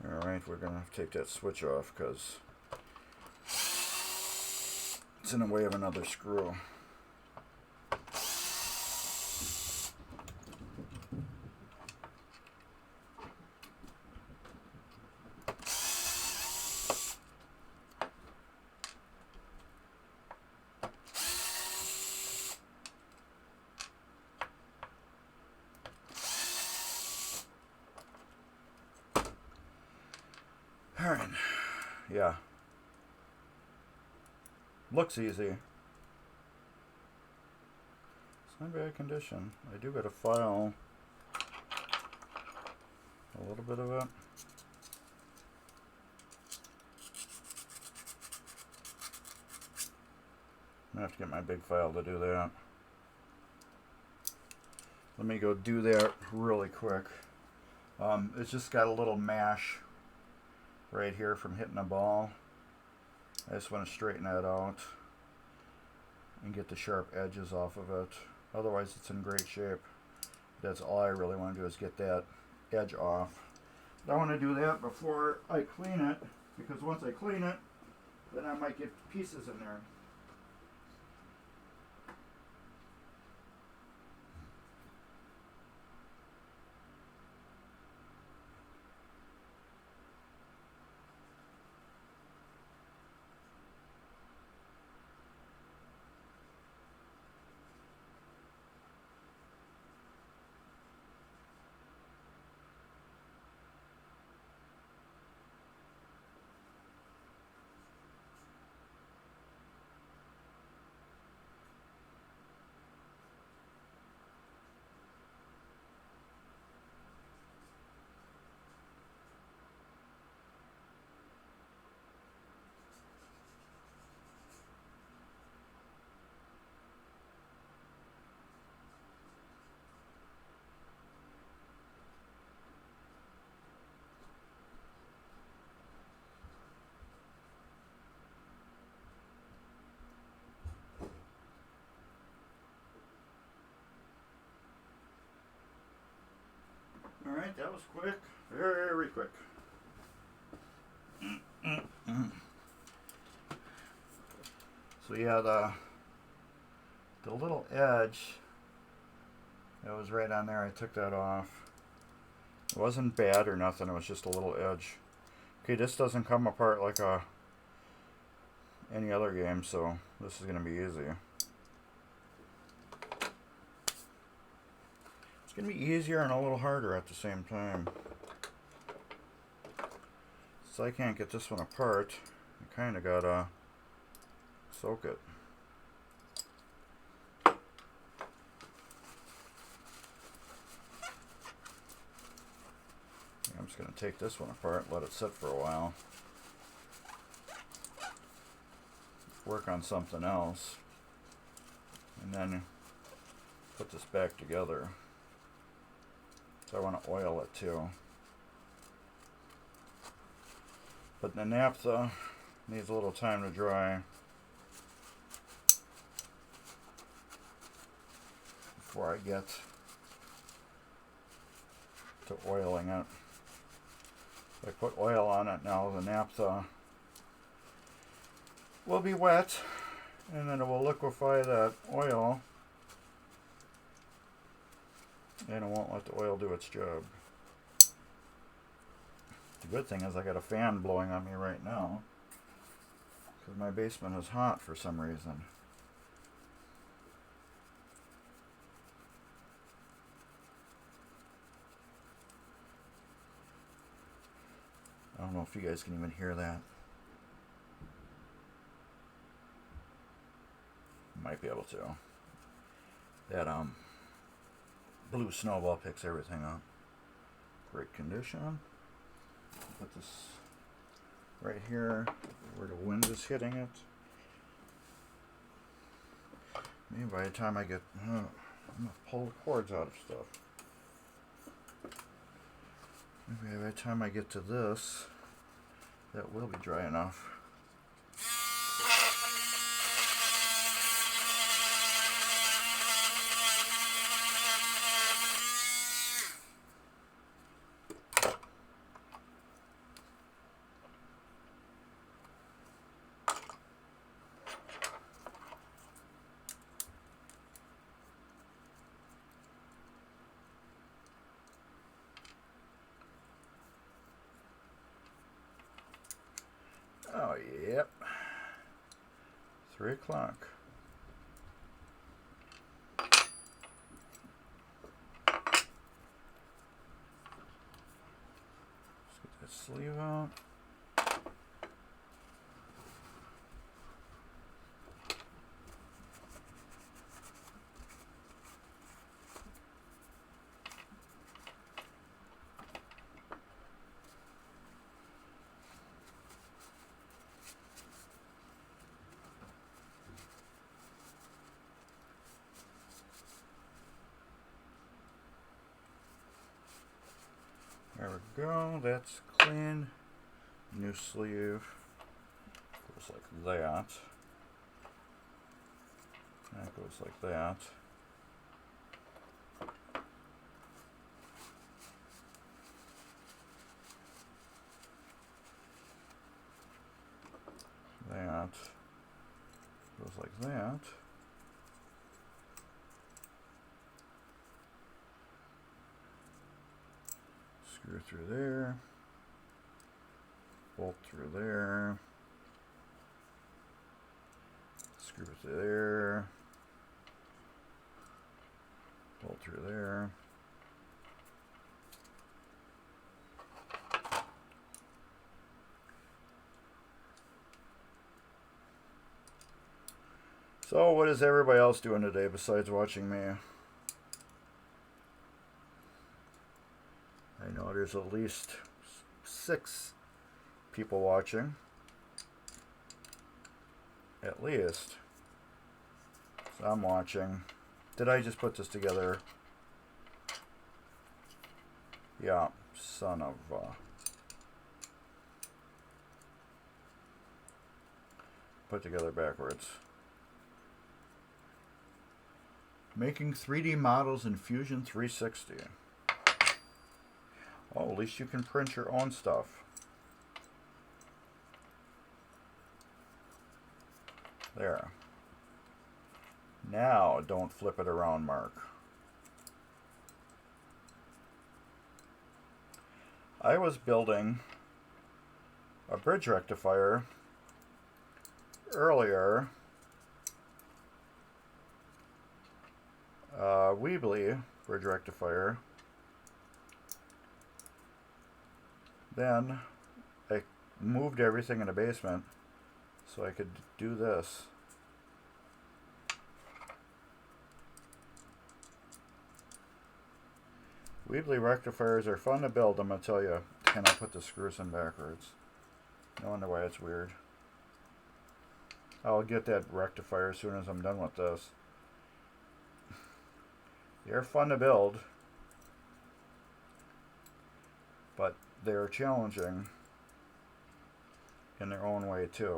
Alright, we're going to have to take that switch off because it's in the way of another screw. Alright, yeah. Looks easy. It's not bad condition. I do got to file a little bit of it. I'm gonna have to get my big file to do that. Let me go do that really quick. It's just got a little mash right here from hitting a ball. I just want to straighten that out and get the sharp edges off of it. Otherwise it's in great shape. That's all I really want to do is get that edge off. But I want to do that before I clean it, because once I clean it, then I might get pieces in there. Alright, that was quick. Very quick. So yeah, the little edge that was right on there, I took that off. It wasn't bad or nothing, it was just a little edge. Okay, this doesn't come apart like any other game, so this is going to be easy. It's going to be easier and a little harder at the same time. So I can't get this one apart. I kind of got to soak it. I'm just going to take this one apart, let it sit for a while. Work on something else. And then put this back together. So I want to oil it too. But the naphtha needs a little time to dry before I get to oiling it. If I put oil on it now, the naphtha will be wet, and then it will liquefy that oil, and it won't let the oil do its job. The good thing is I got a fan blowing on me right now, because my basement is hot for some reason. I don't know if you guys can even hear that. Might be able to. That blue snowball picks everything up. Great condition. Put this right here where the wind is hitting it. Maybe by the time I get, I'm gonna pull the cords out of stuff. Maybe by the time I get to this, that will be dry enough. Oh, yep. 3 o'clock. Let's get that sleeve out. There we go, that's clean. New sleeve goes like that. That goes like that. That goes like that. Screw through there, bolt through there, screw through there, bolt through there. So what is everybody else doing today besides watching me? I know there's at least 6 people watching. At least. So I'm watching. Did I just put this together? Yeah, son of put together backwards. Making 3D models in Fusion 360. Oh, at least you can print your own stuff. There. Now, don't flip it around, Mark. I was building a bridge rectifier earlier. Weebly bridge rectifier. Then I moved everything in the basement so I could do this. Weebly rectifiers are fun to build, I'm going to tell you. Can I put the screws in backwards? No wonder why it's weird. I'll get that rectifier as soon as I'm done with this. They're fun to build, but they're challenging in their own way too.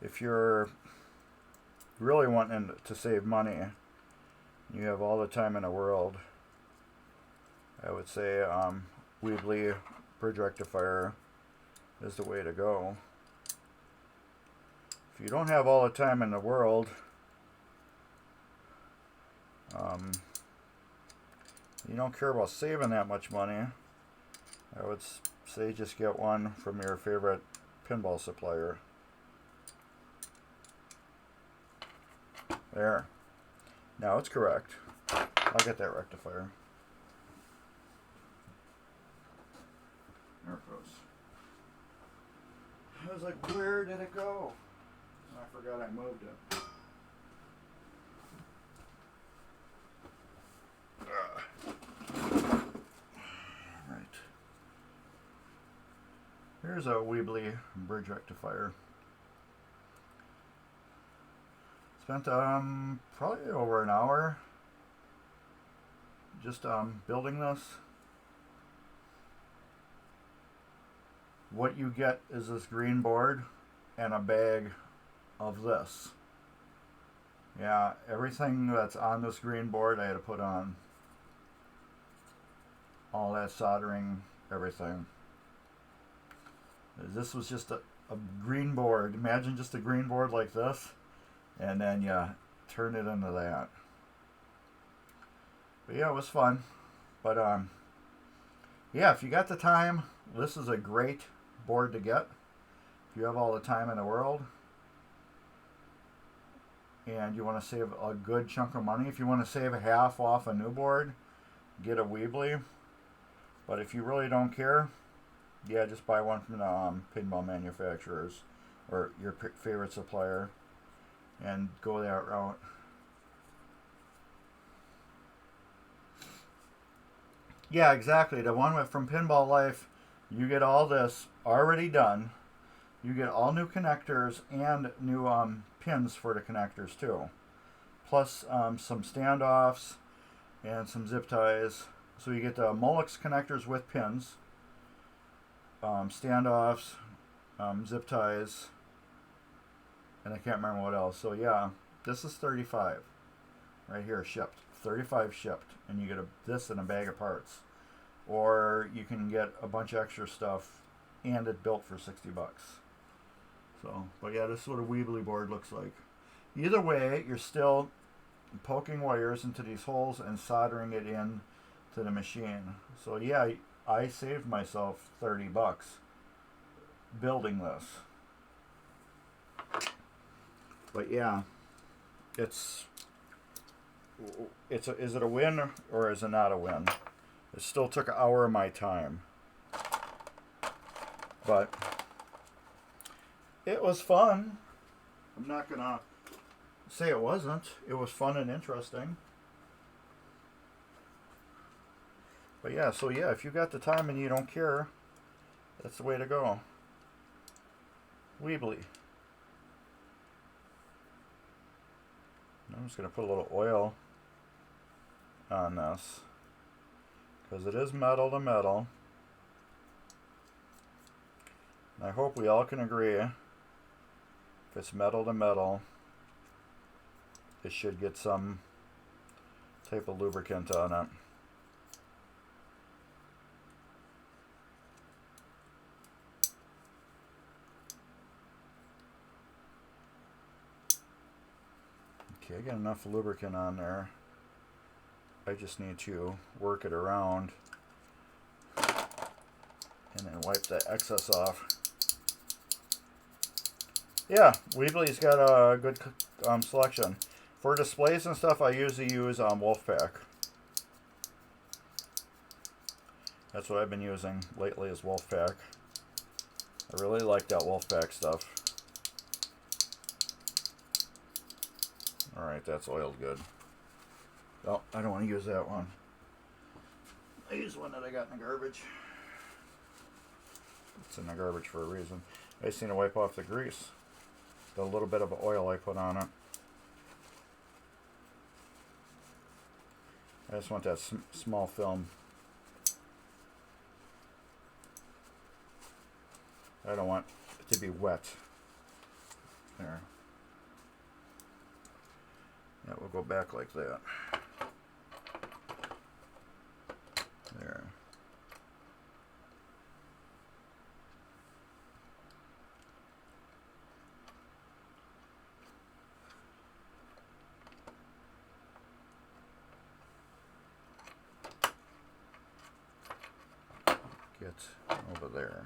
If you're really wanting to save money, you have all the time in the world, I would say Weebly bridge rectifier is the way to go. If you don't have all the time in the world, you don't care about saving that much money, I would say just get one from your favorite pinball supplier. There. Now it's correct. I'll get that rectifier. There it goes. I was like, where did it go? I forgot I moved it. Right. Here's a Weebly bridge rectifier. Spent probably over an hour just building this. What you get is this green board and a bag of this. Yeah, everything that's on this green board I had to put on. All that soldering, everything. This was just a green board. Imagine just a green board like this, and then you turn it into that. But yeah, it was fun. But yeah, if you got the time, this is a great board to get. If you have all the time in the world and you want to save a good chunk of money, if you want to save a half off a new board, get a Weebly. But if you really don't care, yeah, just buy one from the pinball manufacturers or your favorite supplier and go that route. Yeah, exactly. The one from Pinball Life, you get all this already done. You get all new connectors and new pins for the connectors too. Plus some standoffs and some zip ties. So you get the Molex connectors with pins, standoffs, zip ties, and I can't remember what else. So yeah, this is $35 right here shipped. $35 shipped, and you get this in a bag of parts. Or you can get a bunch of extra stuff and it built for $60. So, but yeah, this is what a Weebly board looks like. Either way, you're still poking wires into these holes and soldering it in to the machine. So yeah, I saved myself $30 building this. But yeah, is it a win or is it not a win? It still took an hour of my time, but it was fun. I'm not gonna say it wasn't. It was fun and interesting. But yeah, so yeah, if you got the time and you don't care, that's the way to go. Weebly. I'm just going to put a little oil on this, because it is metal to metal. And I hope we all can agree, if it's metal to metal, it should get some type of lubricant on it. Okay, I got enough lubricant on there. I just need to work it around and then wipe the excess off. Yeah, Weebly's got a good selection. For displays and stuff, I usually use Wolfpack. That's what I've been using lately is Wolfpack. I really like that Wolfpack stuff. Alright, that's oiled good. Oh, I don't want to use that one. I use one that I got in the garbage. It's in the garbage for a reason. I just need to wipe off the grease. The little bit of oil I put on it. I just want that small film. I don't want it to be wet. There. That will go back like that. There. Get over there.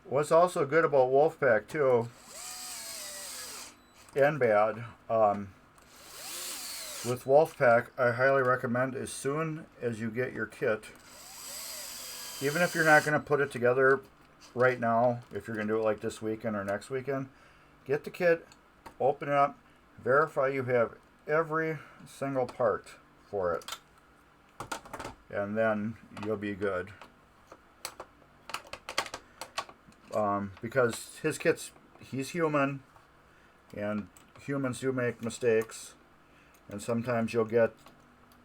What's also good about Wolfpack too, and bad, with Wolfpack, I highly recommend as soon as you get your kit, even if you're not going to put it together right now, if you're going to do it like this weekend or next weekend, get the kit, open it up, verify you have every single part for it, and then you'll be good. Because his kit's, he's human, and humans do make mistakes, and sometimes you'll get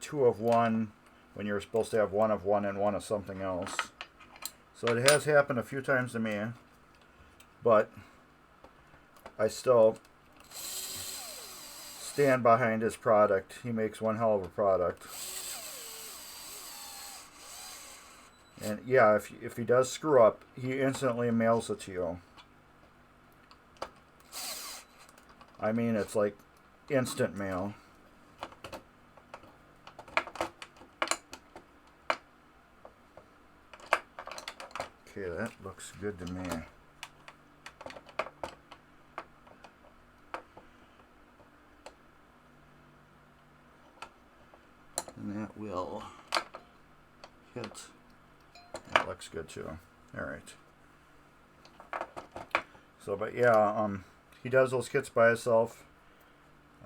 2 of one when you're supposed to have 1 of one and 1 of something else. So it has happened a few times to me, but I still stand behind his product. He makes one hell of a product. And yeah, if he does screw up, he instantly mails it to you. I mean, it's like instant mail. Okay, that looks good to me. And that will hit. That looks good too. Alright. So, but yeah, he does those kits by himself.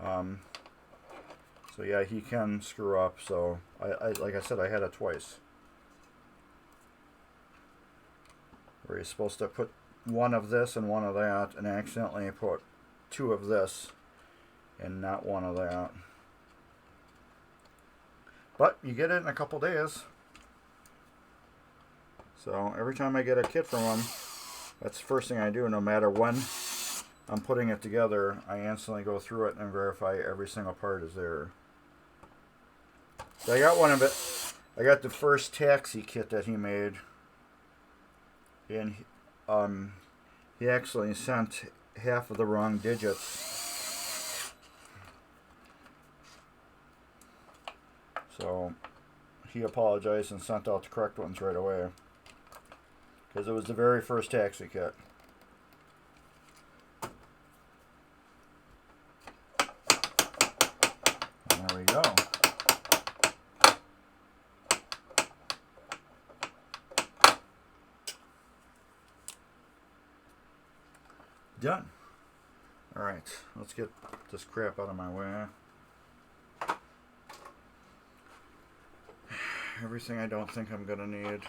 So yeah, he can screw up. So, I like I said, I had it twice. Where he's supposed to put 1 of this and 1 of that, and accidentally put 2 of this and not 1 of that. But you get it in a couple days. So every time I get a kit from him, that's the first thing I do. No matter when I'm putting it together, I instantly go through it and verify every single part is there. So I got one of it. I got the first taxi kit that he made, and he actually sent half of the wrong digits. So he apologized and sent out the correct ones right away. Because it was the very first taxi kit. And there we go. Done. Alright, let's get this crap out of my way. Everything I don't think I'm going to need.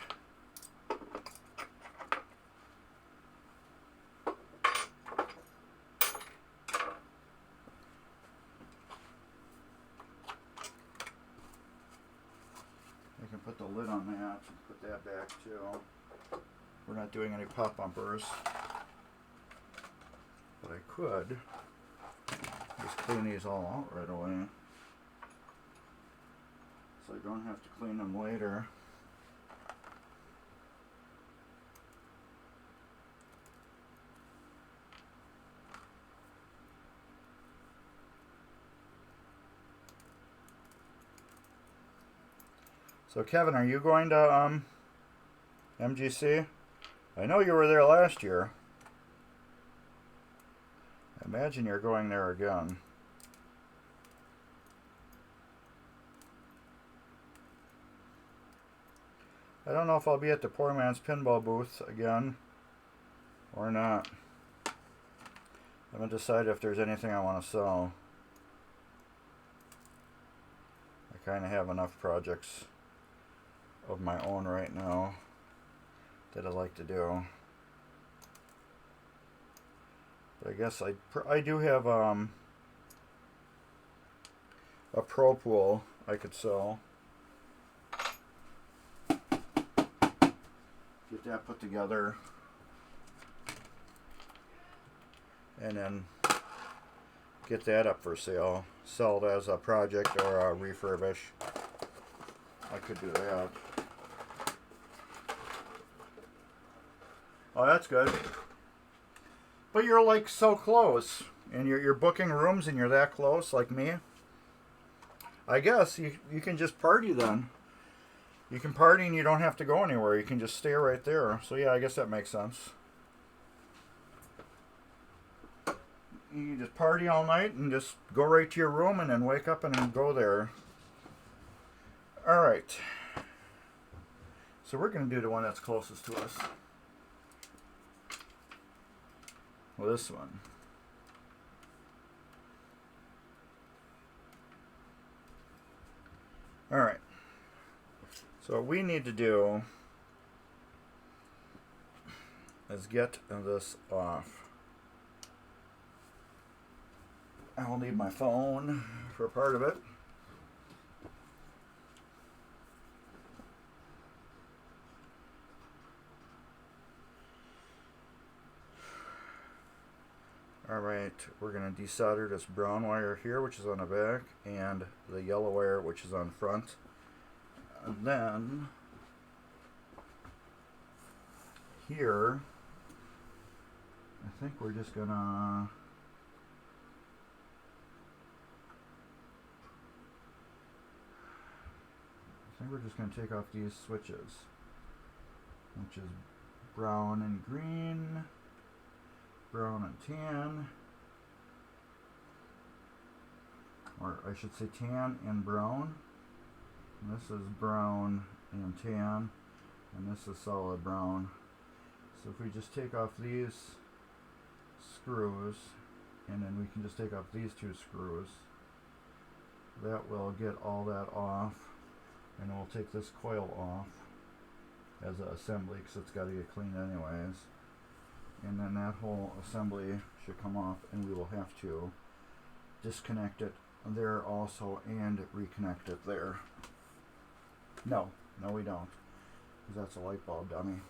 I can put the lid on that. Put that back too. We're not doing any pop bumpers. But I could just clean these all out right away. So I don't have to clean them later. So Kevin, are you going to MGC? I know you were there last year. I imagine you're going there again. I don't know if I'll be at the Poor Man's Pinball booth again or not. I haven't decided if there's anything I want to sell. I kind of have enough projects of my own right now that I like to do. But I guess I do have a pro pool I could sell. Get that put together. And then get that up for sale. Sell it as a project or a refurbish. I could do that. Oh, that's good. But you're like so close. And you're booking rooms and you're that close like me. I guess you can just party then. You can party and you don't have to go anywhere. You can just stay right there. So yeah, I guess that makes sense. You can just party all night and just go right to your room and then wake up and then go there. Alright. So we're going to do the one that's closest to us. Well, this one. Alright. So what we need to do is get this off. I will need my phone for part of it. Alright, we're going to desolder this brown wire here, which is on the back, and the yellow wire, which is on front. And then, here, I think we're just going to... I think we're just going to take off these switches, which is brown and green, brown and tan, or I should say tan and brown. And this is brown and tan, and this is solid brown. So if we just take off these screws, and then we can just take off these two screws, that will get all that off. And we'll take this coil off as an assembly because it's got to get cleaned anyways. And then that whole assembly should come off, and we will have to disconnect it there also and reconnect it there. No, we don't, because that's a light bulb dummy.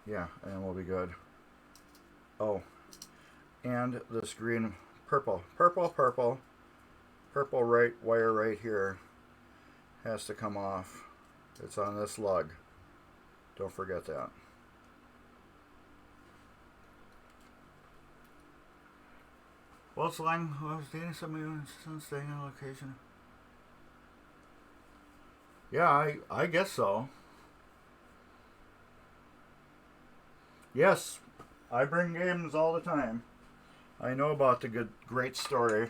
Yeah, and we'll be good. Oh, and this green, purple right wire right here has to come off. It's on this lug. Don't forget that. Well, it's line was dating somebody staying on location. Yeah, I guess so. Yes, I bring games all the time. I know about the great story.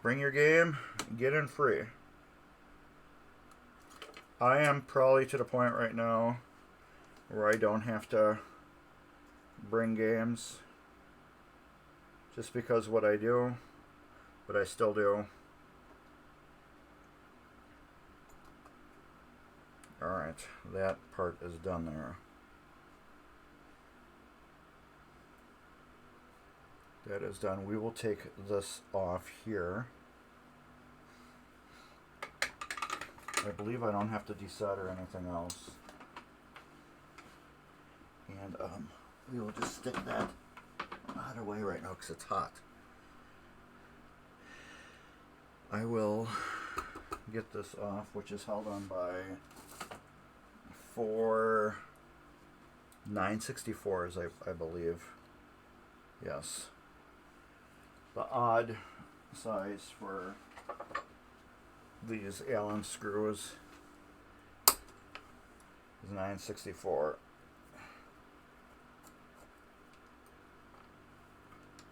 Bring your game, get in free. I am probably to the point right now where I don't have to bring games just because of what I do, but I still do. Alright, that part is done there. That is done. We will take this off here. I believe I don't have to desolder anything else. And we will just stick that out of the way right now because it's hot. I will get this off, which is held on by 4 9/64s, I believe. Yes. The odd size for these Allen screws is 9/64.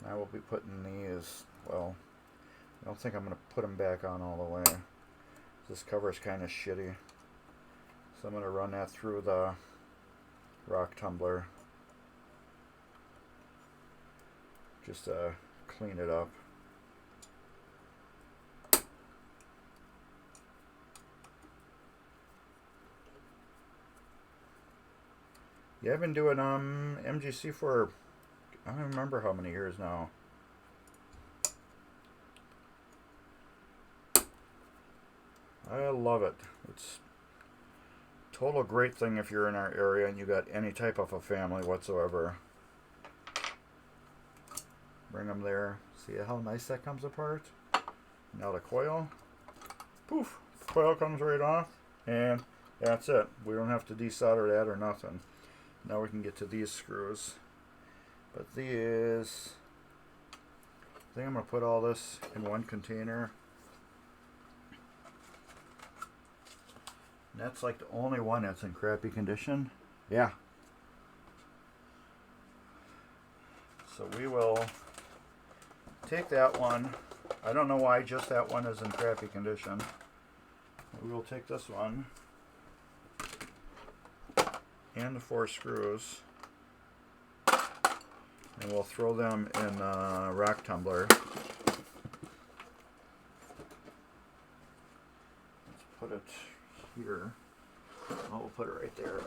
I will be putting these, well, I don't think I'm going to put them back on all the way. This cover is kind of shitty. So I'm going to run that through the rock tumbler just to clean it up. Yeah, I've been doing MGC for, I don't remember how many years now. I love it. It's a total great thing if you're in our area and you got any type of a family whatsoever. Bring them there. See how nice that comes apart? Now the coil. Poof! Coil comes right off. And that's it. We don't have to desolder that or nothing. Now we can get to these screws. But these, I think I'm going to put all this in one container. And that's like the only one that's in crappy condition. Yeah. So we will take that one. I don't know why just that one is in crappy condition. We will take this one and the 4 screws, and we'll throw them in a rock tumbler. Let's put it here. Oh, we'll put it right there.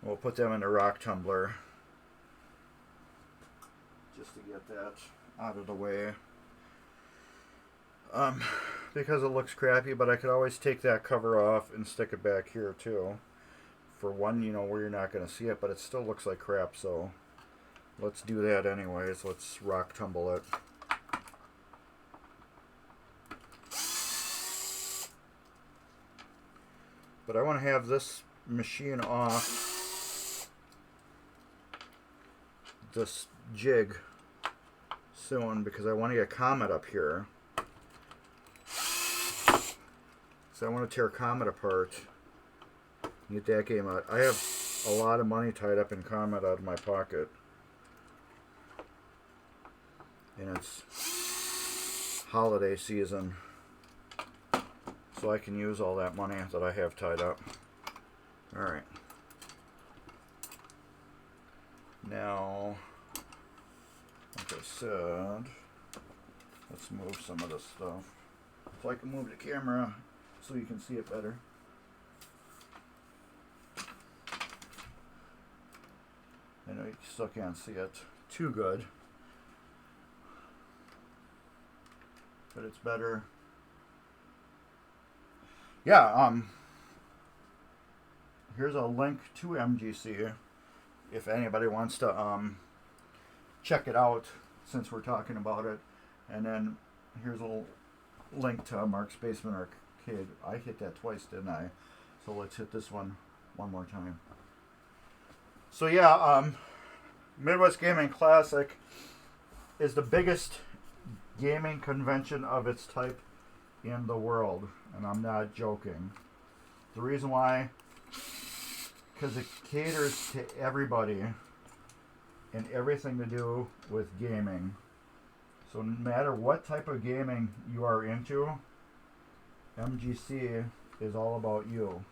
We'll put them in a rock tumbler just to get that out of the way. Because it looks crappy, but I could always take that cover off and stick it back here too. For one, you know, where you're not going to see it, but it still looks like crap, so let's do that anyways. Let's rock tumble it. But I want to have this machine off this jig soon because I want to get Comet up here. So I want to tear Comet apart and get that game out. I have a lot of money tied up in Comet out of my pocket. And it's holiday season. So I can use all that money that I have tied up. Alright. Now, like I said, let's move some of this stuff. So I can move the camera so you can see it better. I know you still can't see it too good, but it's better. Yeah, here's a link to MGC if anybody wants to check it out since we're talking about it. And then here's a link to Mark's Basement Arcade. I hit that twice, didn't I? So let's hit this one more time. So yeah, Midwest Gaming Classic is the biggest gaming convention of its type in the world, and I'm not joking. The reason why, because it caters to everybody and everything to do with gaming. So no matter what type of gaming you are into, MGC is all about you.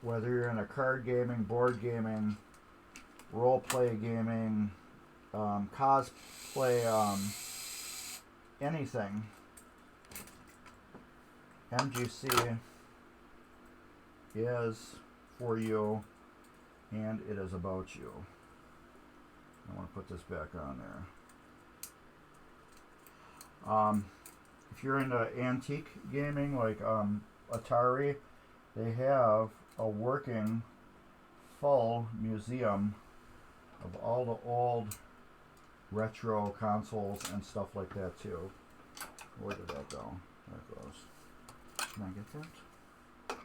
Whether you're in a card gaming, board gaming, role play gaming, cosplay, anything, MGC is for you, and it is about you. I want to put this back on there. if you're into antique gaming like Atari, they have a working full museum of all the old retro consoles and stuff like that too. Where did that go? There it goes. Can I get that?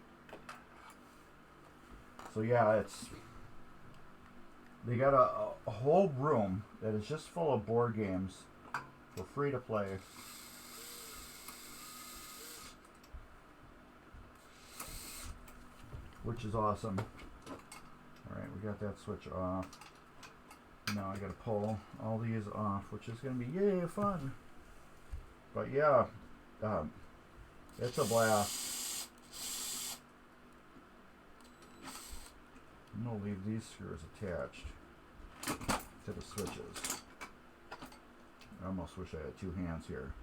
So yeah, they got a whole room that is just full of board games for free to play. Which is awesome. Alright, we got that switch off. Now I gotta pull all these off, which is gonna be yay fun. But yeah, it's a blast. I'm gonna leave these screws attached to the switches. I almost wish I had two hands here.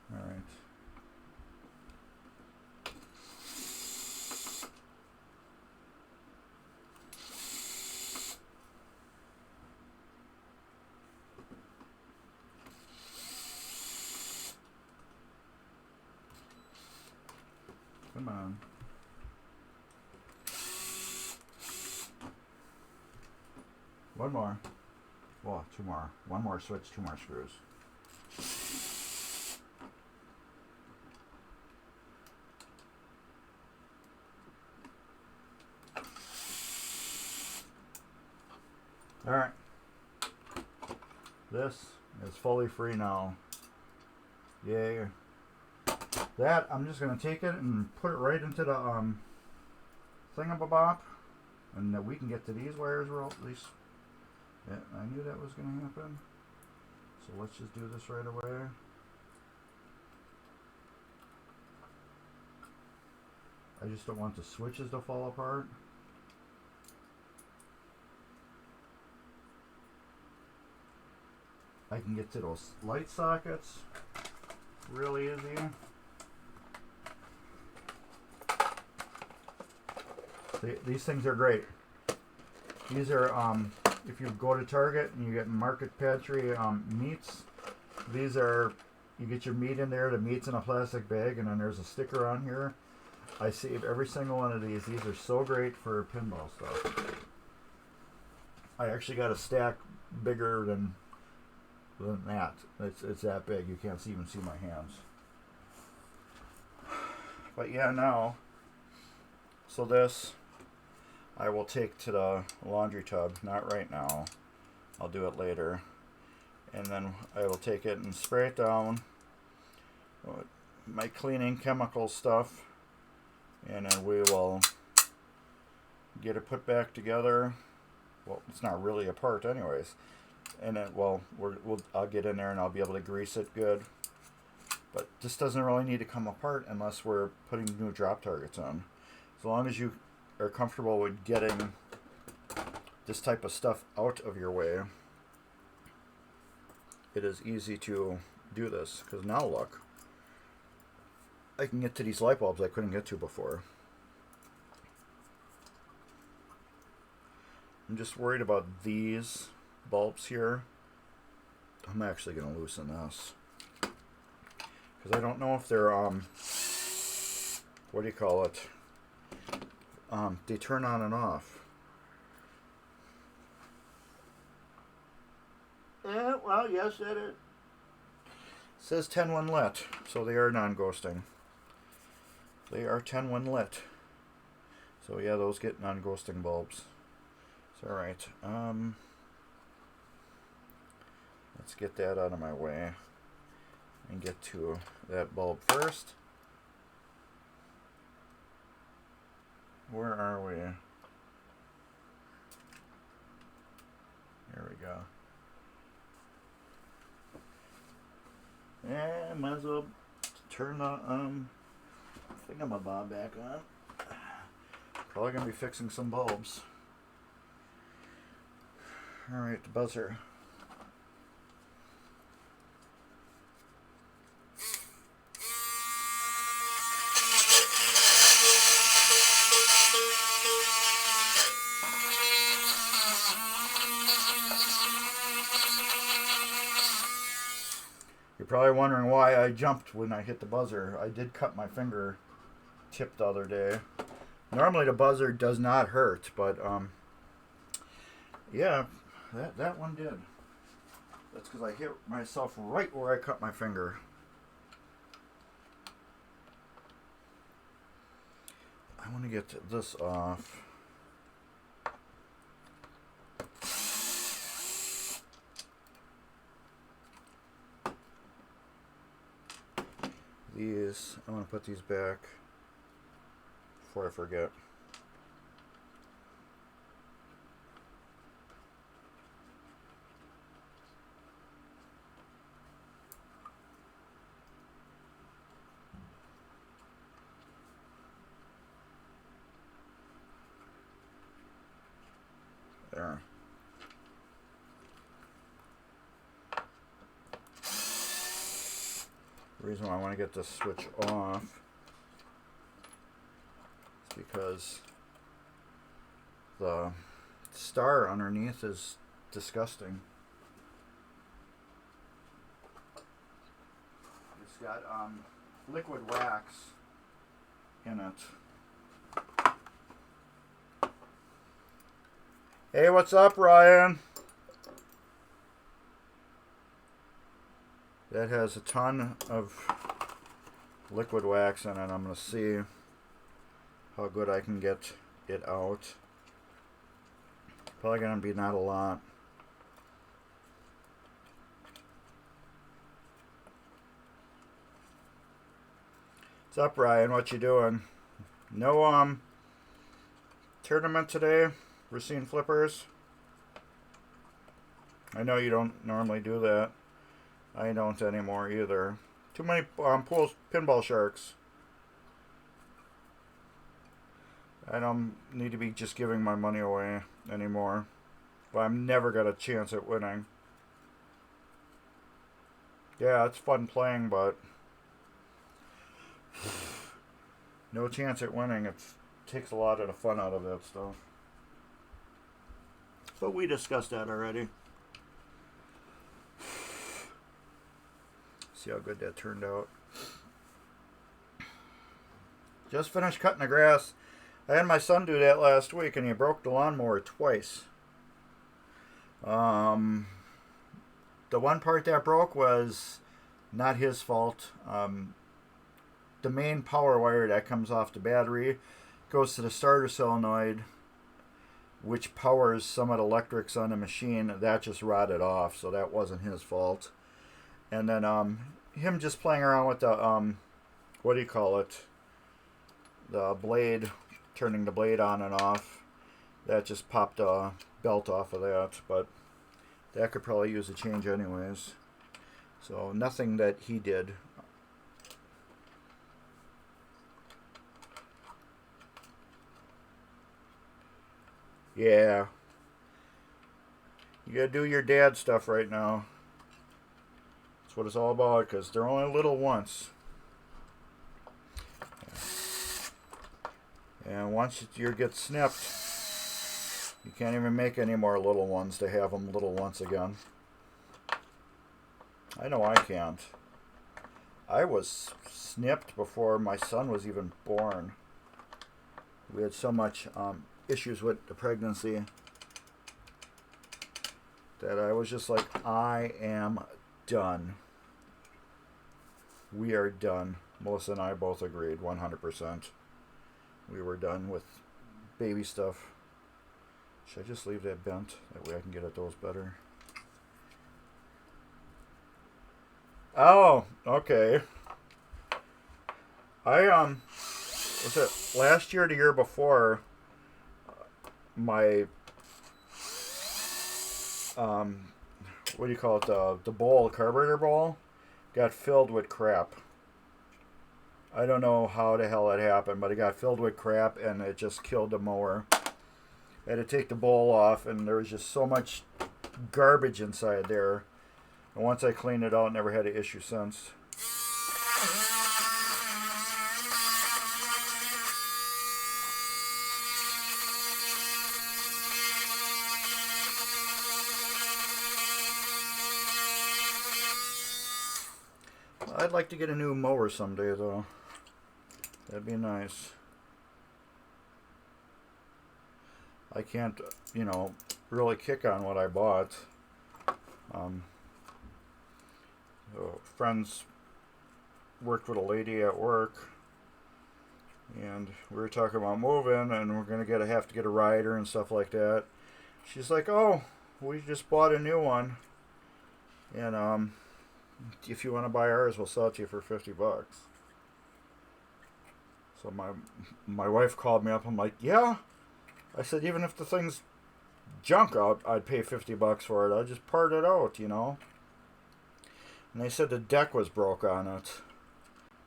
Alright. Come on. One more. Well, two more. One more switch, two more screws. Alright. This is fully free now. Yay. That, I'm just going to take it and put it right into the thingamabop. And we can get to these wires real, at least. Yeah, I knew that was going to happen. So let's just do this right away. I just don't want the switches to fall apart. I can get to those light sockets really easy. These things are great. These are, if you go to Target and you get Market Pantry meats, these are, you get your meat in there, the meat's in a plastic bag, and then there's a sticker on here. I save every single one of these. These are so great for pinball stuff. I actually got a stack bigger than that. It's that big. You can't even see my hands. But yeah, now, so this I will take to the laundry tub. Not right now. I'll do it later. And then I will take it and spray it down with my cleaning chemical stuff. And then we will get it put back together. Well, it's not really apart anyways. And then, well, I'll get in there and I'll be able to grease it good. But this doesn't really need to come apart unless we're putting new drop targets on. As long as you are comfortable with getting this type of stuff out of your way, it is easy to do this. Because now look, I can get to these light bulbs I couldn't get to before. I'm just worried about these bulbs here. I'm actually going to loosen this. Because I don't know if they're, what do you call it? They turn on and off. Yeah, well, yes, it is. It says 10-1 lit, so they are non-ghosting. They are 10-1 lit. So yeah, those get non-ghosting bulbs. It's alright. Let's get that out of my way and get to that bulb first. Where are we? There we go. And might as well turn the thingamabob back on. Probably gonna be fixing some bulbs. Alright, the buzzer. You're probably wondering why I jumped when I hit the buzzer. I did cut my finger tip the other day. Normally the buzzer does not hurt, but yeah, that one did. That's because I hit myself right where I cut my finger. I want to get this off. These, I want to put these back before I forget. There. The reason why I want to get this switch off is because the star underneath is disgusting. It's got liquid wax in it. Hey, what's up, Ryan? That has a ton of liquid wax in it. I'm going to see how good I can get it out. Probably going to be not a lot. What's up, Ryan? What you doing? No tournament today? We're seeing flippers. I know you don't normally do that. I don't anymore either. Too many pinball sharks. I don't need to be just giving my money away anymore. But I'm never got a chance at winning. Yeah, it's fun playing, but no chance at winning. It takes a lot of the fun out of that stuff. But we discussed that already. See how good that turned out. Just finished cutting the grass. I had my son do that last week, and he broke the lawnmower twice. The one part that broke was not his fault. The main power wire that comes off the battery goes to the starter solenoid, which powers some of the electrics on the machine. That just rotted off, so that wasn't his fault. And then him just playing around with the what do you call it? The blade, turning the blade on and off. That just popped a belt off of that, but that could probably use a change anyways. So nothing that he did. Yeah. You gotta do your dad stuff right now. That's what it's all about, because they're only little once. And once you get snipped, you can't even make any more little ones to have them little once again. I know I can't. I was snipped before my son was even born. We had so much issues with the pregnancy that I was just like, I am done. We are done. Melissa and I both agreed 100%. We were done with baby stuff. Should I just leave that bent? That way I can get at those better. Oh, okay. Was it last year or the year before, my what do you call it, the bowl, carburetor bowl, got filled with crap. I don't know how the hell it happened, but it got filled with crap and it just killed the mower. I had to take the bowl off, and there was just so much garbage inside there. And once I cleaned it out, never had an issue since. I'd like to get a new mower someday, though. That'd be nice. I can't, you know, really kick on what I bought. Friends worked with a lady at work, and we were talking about moving, and we're gonna have to get a rider and stuff like that. She's like, "Oh, we just bought a new one, and if you want to buy ours, we'll sell it to you for $50." So my wife called me up. I'm like, "Yeah." I said, "Even if the thing's junk, I'd pay $50 for it. I'd just part it out, you know." And they said the deck was broke on it.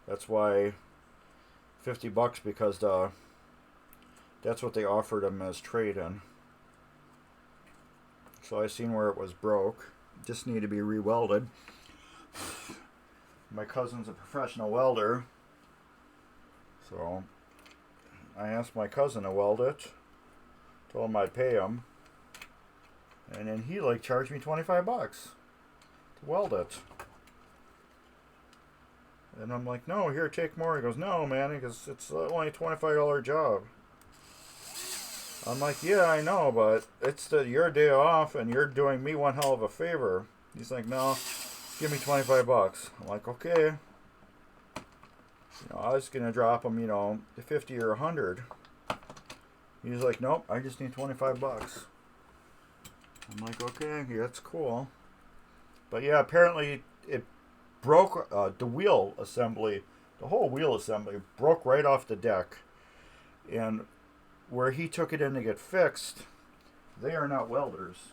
That's why $50, because that's what they offered him as trade-in. So I seen where it was broke. Just need to be re-welded. My cousin's a professional welder, so I asked my cousin to weld it. Told him I'd pay him, and then he charged me $25 to weld it. And I'm like, "No, here, take more." He goes, "No, man." He goes, "It's only a $25 job." I'm like, "Yeah, I know, but it's your day off, and you're doing me one hell of a favor." He's like, "No, give me $25. I'm like, "Okay." I was gonna drop him, 50 or 100. He's like, "Nope, I just need $25. I'm like, "Okay, yeah, that's cool." But yeah, apparently it broke the wheel assembly. The whole wheel assembly broke right off the deck. And where he took it in to get fixed, they are not welders.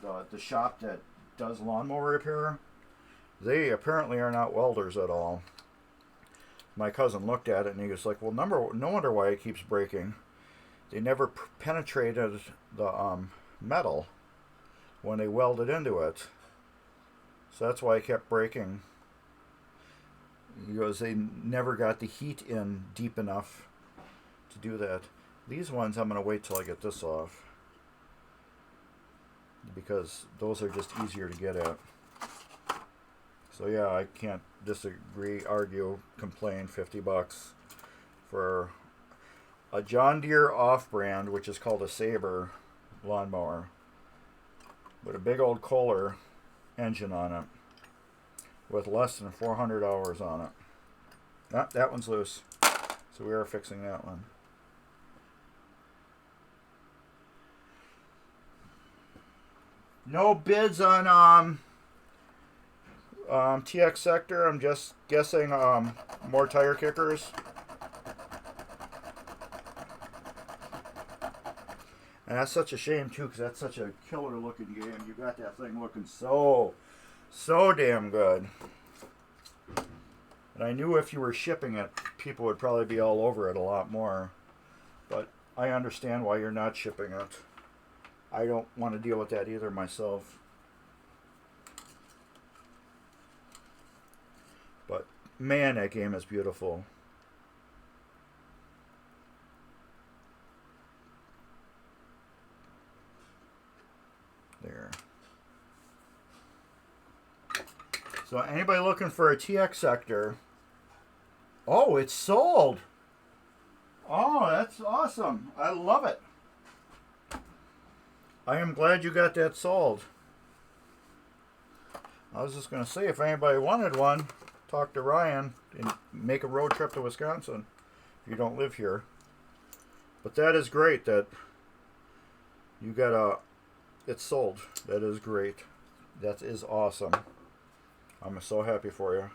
The shop that does lawnmower repair, they apparently are not welders at all. My cousin looked at it and he was like, "Well, no wonder why it keeps breaking. They never penetrated the metal when they welded into it. So that's why it kept breaking." He goes, "They never got the heat in deep enough to do that." These ones, I'm going to wait till I get this off, because those are just easier to get at. So yeah, I can't disagree, argue, complain. $50 for a John Deere off-brand, which is called a Sabre lawnmower, with a big old Kohler engine on it, with less than 400 hours on it. Ah, that one's loose, so we are fixing that one. No bids on TX Sector. I'm just guessing more tire kickers. And that's such a shame too, because that's such a killer looking game. You got that thing looking so damn good. And I knew if you were shipping it, people would probably be all over it a lot more. But I understand why you're not shipping it. I don't want to deal with that either myself. But man, that game is beautiful. There. So anybody looking for a TX Sector? Oh, it's sold. Oh, that's awesome. I love it. I am glad you got that sold. I was just going to say, if anybody wanted one, talk to Ryan and make a road trip to Wisconsin if you don't live here. But that is great that you got it's sold. That is great. That is awesome. I'm so happy for you.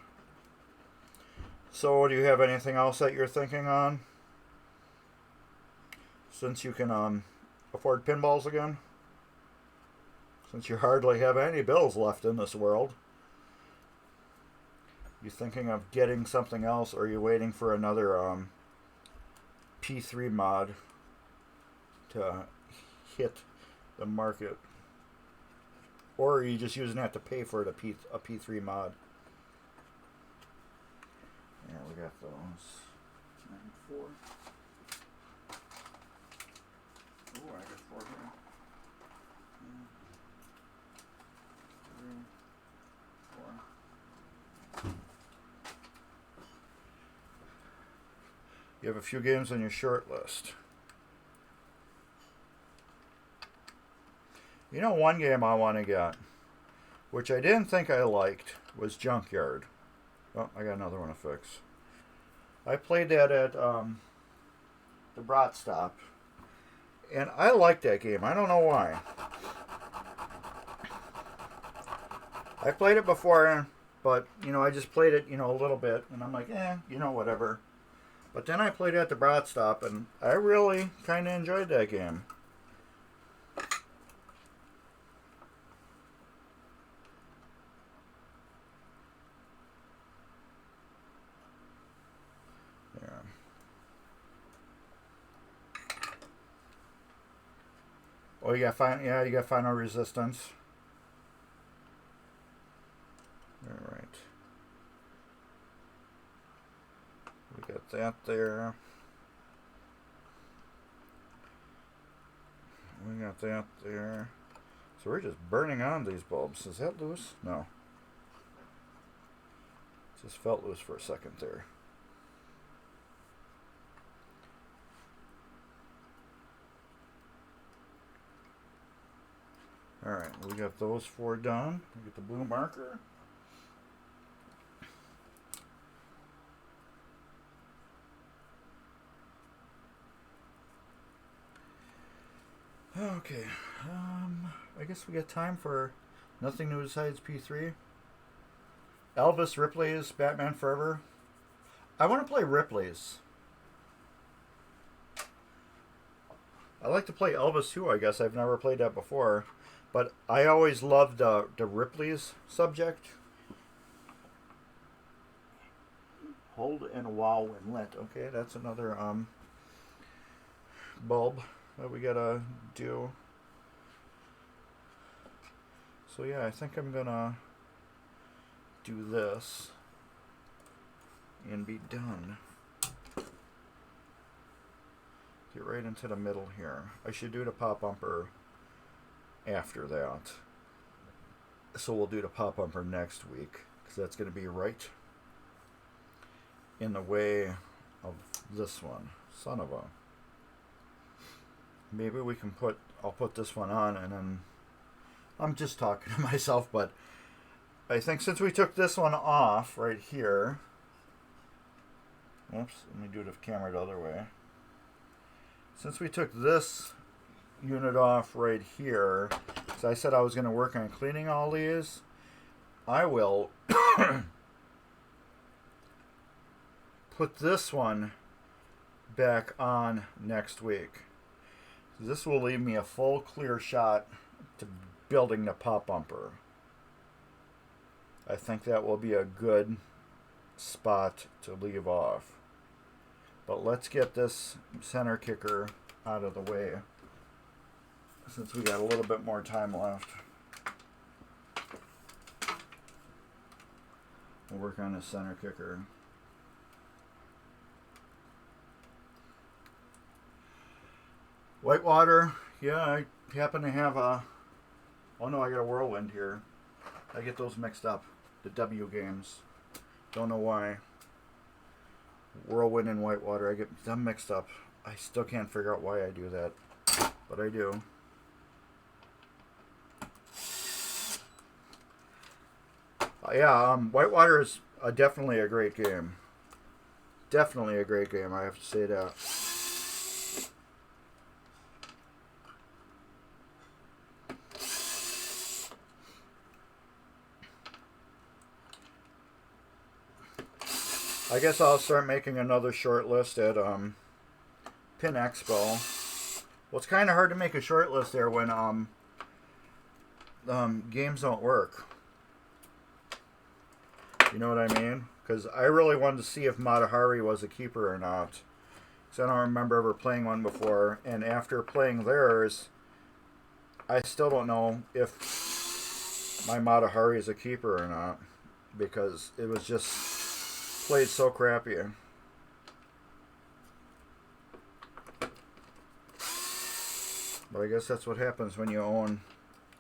So, do you have anything else that you're thinking on? Since you can afford pinballs again? Since you hardly have any bills left in this world? You thinking of getting something else, or are you waiting for another P3 mod to hit the market? Or are you just using that to pay for a P3 mod? Yeah, we got those. 94. Oh, I got 4 here. 3, 4. You have a few games on your short list. You know, one game I want to get, which I didn't think I liked, was Junkyard. Oh, I got another one to fix. I played that at the Brat Stop, and I liked that game. I don't know why. I played it before, but, you know, I just played it, you know, a little bit, and I'm like, you know, whatever. But then I played it at the Brat Stop, and I really kind of enjoyed that game. There. Oh, you got Final Resistance. All right. We got that there. We got that there. So we're just burning on these bulbs. Is that loose? No. Just felt loose for a second there. Alright, we got those 4 done. We get the blue marker. Okay, I guess we got time for nothing new besides P3. Elvis Ripley's Batman Forever. I want to play Ripley's. I like to play Elvis too, I guess. I've never played that before. But I always loved the Ripley's subject. Hold and wow and lit. Okay, that's another bulb that we gotta do. So yeah, I think I'm gonna do this and be done. Get right into the middle here. I should do the pop bumper after that. So we'll do the pop bumper next week, because that's going to be right in the way of this one. Son of a... Maybe we can I'll put this one on, and then... I'm just talking to myself, but I think since we took this one off right here... Oops, let me do the camera the other way. Since we took this unit off right here, so I said I was going to work on cleaning all these, I will put this one back on next week. This will leave me a full clear shot to building the pop bumper. I think that will be a good spot to leave off. But let's get this center kicker out of the way, since we got a little bit more time left. We'll work on the center kicker. Whitewater, yeah, I happen to have a... Oh no, I got a Whirlwind here. I get those mixed up. The W games. Don't know why. Whirlwind and Whitewater, I get them mixed up. I still can't figure out why I do that, but I do. Whitewater is definitely a great game. Definitely a great game, I have to say that. I guess I'll start making another short list at Pin Expo. Well, it's kind of hard to make a short list there when games don't work. You know what I mean? Because I really wanted to see if Matahari was a keeper or not. Because I don't remember ever playing one before. And after playing theirs, I still don't know if my Matahari is a keeper or not. Because it was just... played so crappy. But I guess that's what happens when you own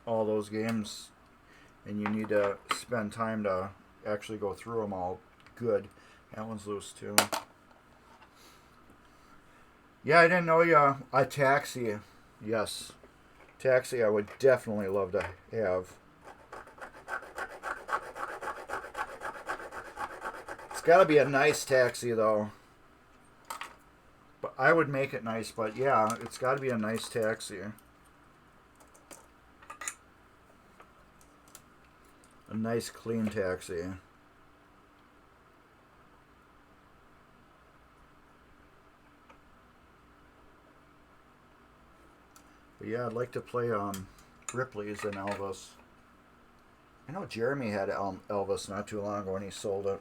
all those games and you need to spend time to actually go through them all good. That one's loose too. Yeah, I didn't know you. A taxi. Yes. Taxi I would definitely love to have. It's got to be a nice taxi, though. But I would make it nice, but yeah, it's got to be a nice taxi. A nice, clean taxi. But yeah, I'd like to play Ripley's and Elvis. I know Jeremy had Elvis not too long ago when he sold it.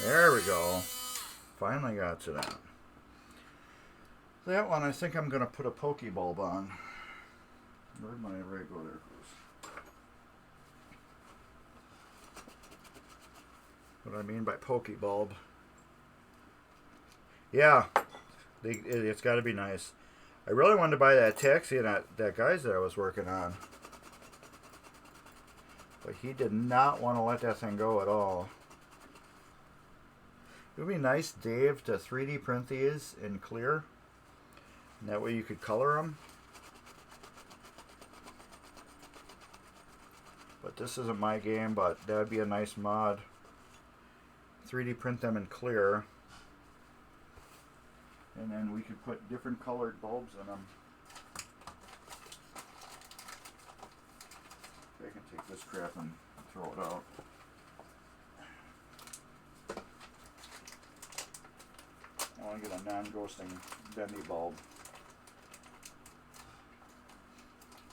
There we go. Finally got to that. That one I think I'm going to put a Pokeball on. Where'd my array go there? What I mean by Pokebulb. Yeah, it's got to be nice. I really wanted to buy that taxi and that guy's that I was working on. But he did not want to let that thing go at all. It would be nice, Dave, to 3D print these in clear. And that way you could color them. But this isn't my game, but that would be a nice mod. 3D print them in clear. And then we could put different colored bulbs in them. I can take this crap and throw it out. I want to get a non-ghosting bendy bulb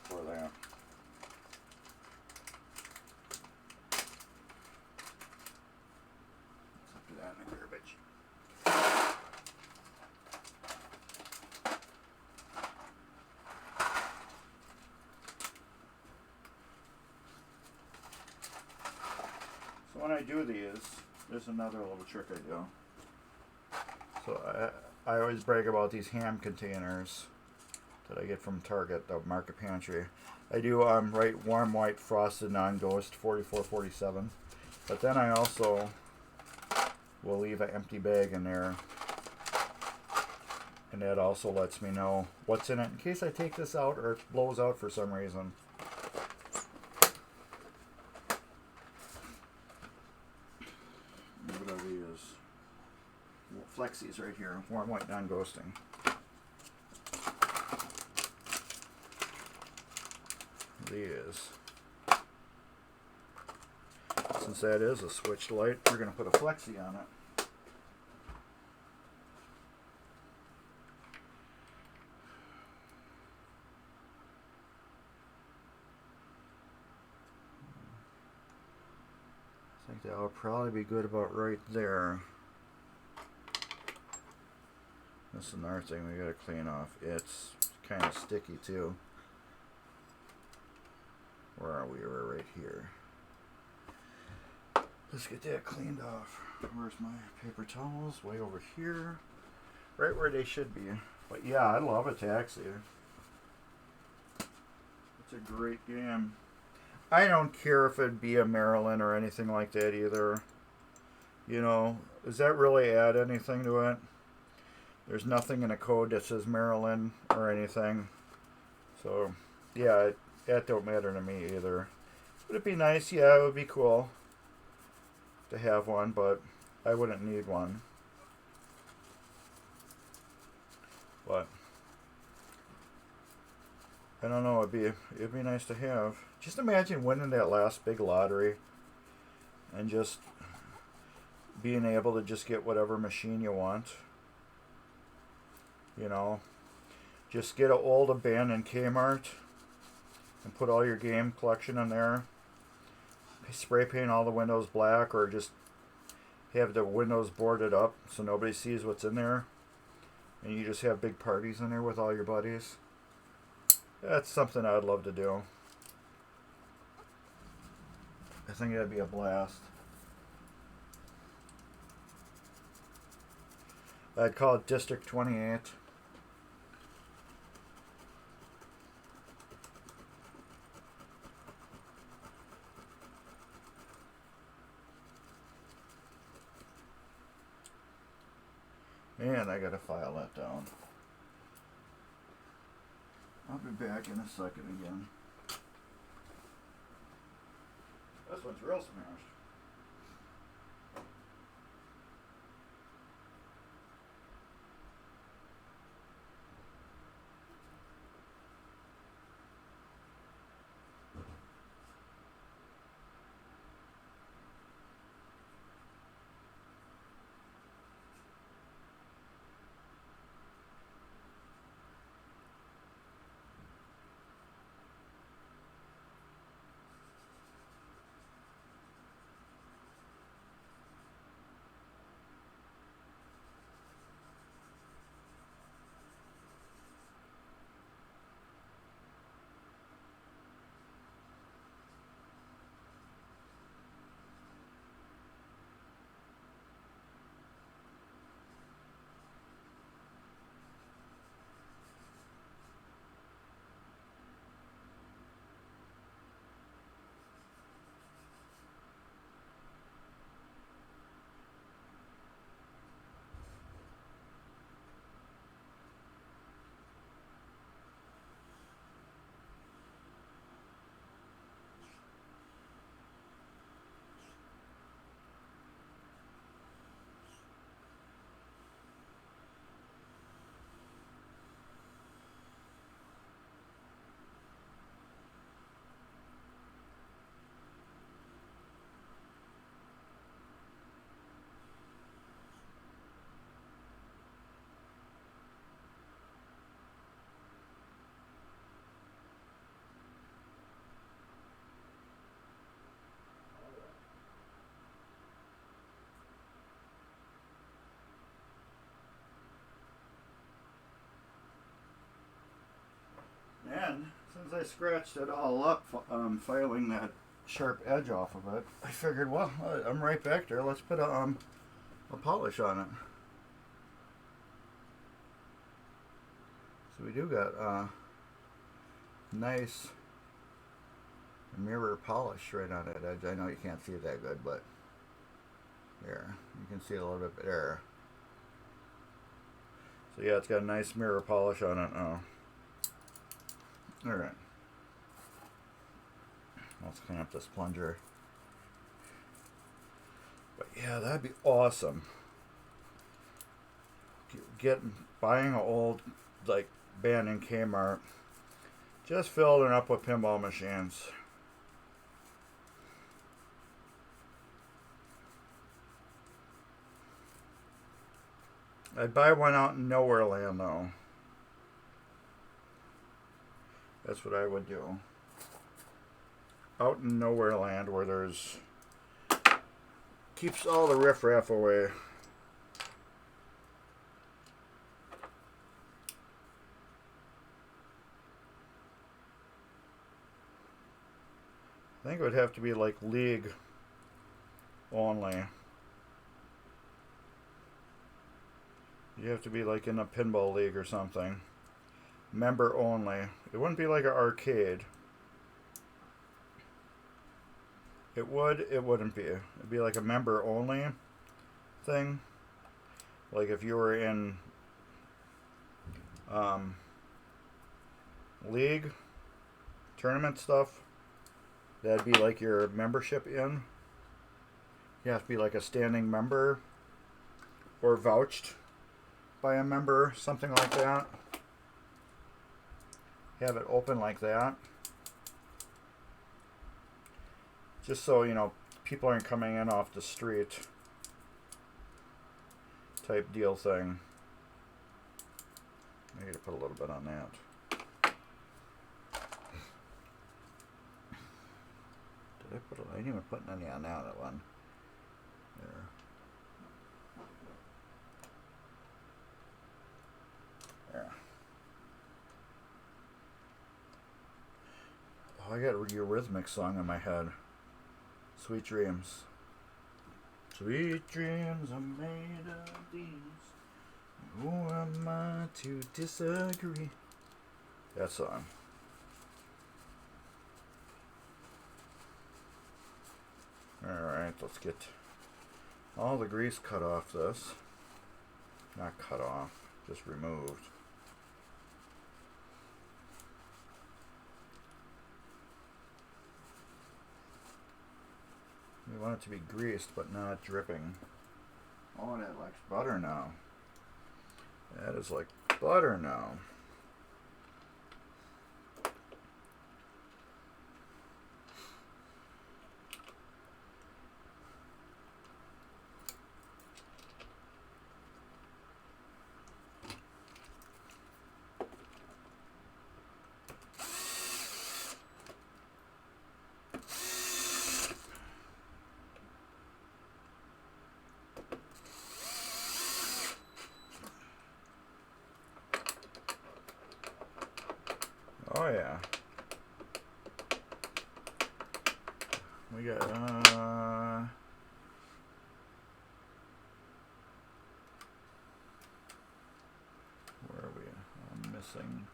for that. Let's do that in the garbage. So when I do these, there's another little trick I do. So I always brag about these ham containers that I get from Target, the Market Pantry. I do write warm white frosted non-ghost 4447, but then I also will leave an empty bag in there, and that also lets me know what's in it in case I take this out or it blows out for some reason. What are these? Flexies right here, warm white non-ghosting. These. Since that is a switched light, we're going to put a flexi on it. I think that'll probably be good about right there. This is another thing we gotta clean off. It's kind of sticky too. Where are we? We're right here. Let's get that cleaned off. Where's my paper towels? Way over here. Right where they should be. But yeah, I love a taxi. It's a great game. I don't care if it'd be a Maryland or anything like that either. You know, does that really add anything to it? There's nothing in the code that says Maryland or anything. So, yeah, that don't matter to me either. Would it be nice? Yeah, it would be cool to have one, but I wouldn't need one. But I don't know, it'd be nice to have. Just imagine winning that last big lottery and just being able to just get whatever machine you want. You know, just get an old abandoned Kmart and put all your game collection in there. Spray paint all the windows black, or just have the windows boarded up so nobody sees what's in there. And you just have big parties in there with all your buddies. That's something I'd love to do. I think that'd be a blast. I'd call it District 28. And I gotta file that down. I'll be back in a second again. This one's real smashed. And since I scratched it all up, filing that sharp edge off of it, I figured, well, I'm right back there. Let's put a polish on it. So we do got a nice mirror polish right on that edge. I know you can't see it that good, but there, you can see it a little bit there. So yeah, it's got a nice mirror polish on it now. Alright. Let's clean up this plunger. But yeah, that'd be awesome. Buying an old like band in Kmart, just filling it up with pinball machines. I'd buy one out in nowhere land though. That's what I would do. Out in nowhere land where there's keeps all the riffraff away. I think it would have to be like league only. You have to be like in a pinball league or something. Member only. It wouldn't be like an arcade. It would, it wouldn't be. It'd be like a member only thing. Like if you were in league tournament stuff, that'd be like your membership in. You have to be like a standing member or vouched by a member, something like that. Have it open like that. Just so, you know, people aren't coming in off the street type deal thing. I need to put a little bit on that. Did I put I didn't even put any on that one. There. There. Oh, I got a Eurythmics song in my head. Sweet dreams. Sweet dreams are made of these. Who am I to disagree? That song. Alright, let's get all the grease cut off this. Not cut off, just removed. We want it to be greased but not dripping. Oh, that likes butter now. That is like butter now. Oh yeah. We got where are we? I'm missing.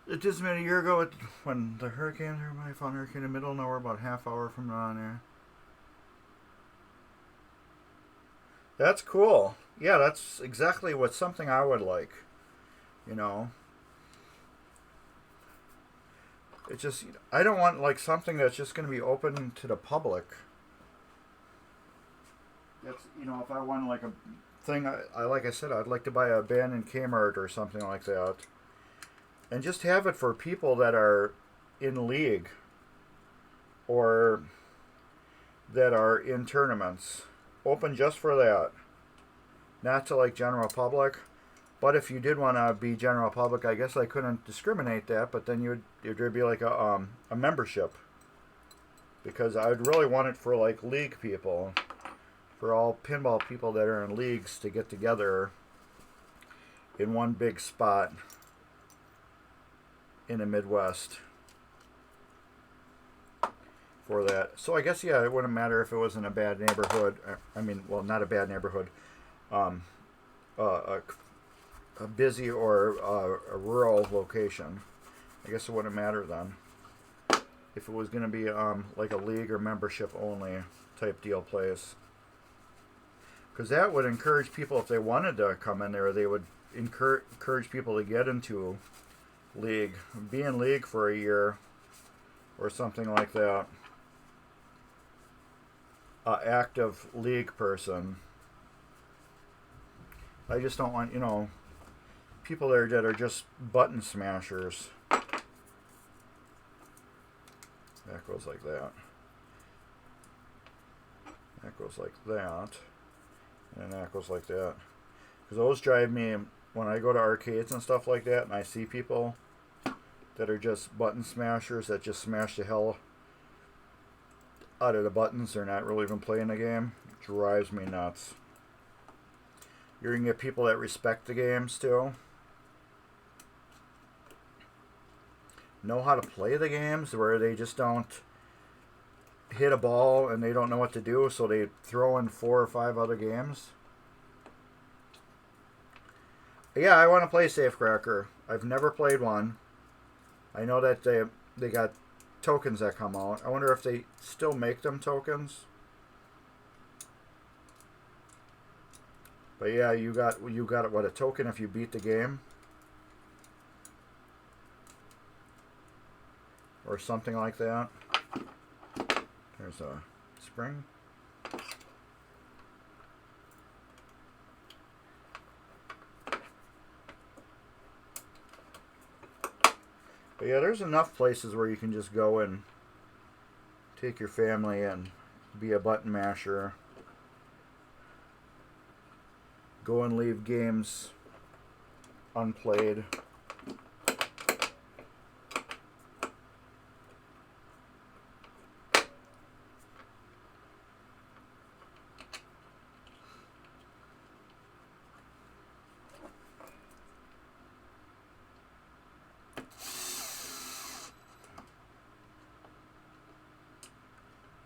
It just made a year ago when the hurricane, everybody found hurricane in the middle of nowhere about a half hour from down there. That's cool. Yeah, that's exactly what something I would like. You know. It's just, I don't want like something that's just going to be open to the public. That's, you know, if I want like a thing, I like I said, I'd like to buy a abandoned Kmart or something like that. And just have it for people that are in league. Or that are in tournaments. Open just for that. Not to like general public. But if you did want to be general public, I guess I couldn't discriminate that. But then there'd be like a membership, because I'd really want it for like league people, for all pinball people that are in leagues to get together in one big spot in the Midwest for that. So I guess yeah, it wouldn't matter if it was in a bad neighborhood. I mean, well, not a bad neighborhood. A busy or a rural location. I guess it wouldn't matter then. If it was going to be like a league or membership only type deal place. Because that would encourage people, if they wanted to come in there, they would encourage people to get into league. Be in league for a year or something like that. Active league person. I just don't want, you know, people there that are just button smashers. That goes like that. That goes like that. And that goes like that. Because those drive me, when I go to arcades and stuff like that, and I see people that are just button smashers that just smash the hell out of the buttons. They're not really even playing the game. It drives me nuts. You're going to get people that respect the games too. Know how to play the games, where they just don't hit a ball and they don't know what to do, so they throw in 4 or 5 other games. Yeah, I want to play Safecracker. I've never played one. I know that they got tokens that come out. I wonder if they still make them tokens. But yeah, you got what, a token if you beat the game? Or something like that. There's a spring. But yeah, there's enough places where you can just go and take your family and be a button masher. Go and leave games unplayed.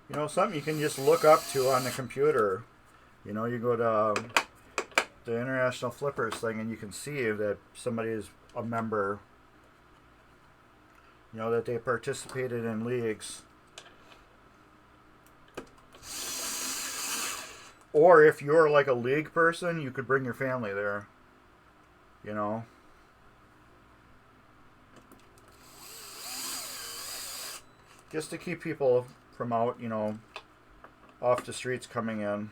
You know, something you can just look up to on the computer. You know, you go to the International Flippers thing and you can see that somebody is a member. You know, that they participated in leagues. Or if you're like a league person, you could bring your family there. You know. Just to keep people from out, you know, off the streets coming in.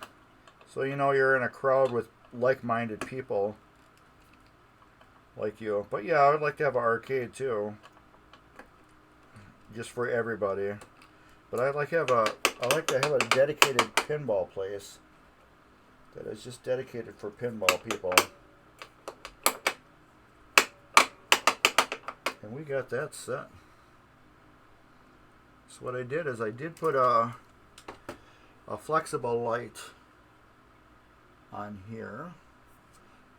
So, you know, you're in a crowd with like-minded people like you. But yeah, I would like to have an arcade too. Just for everybody. But I like to have a dedicated pinball place that is just dedicated for pinball people. And we got that set. So what I did is I did put a flexible light on here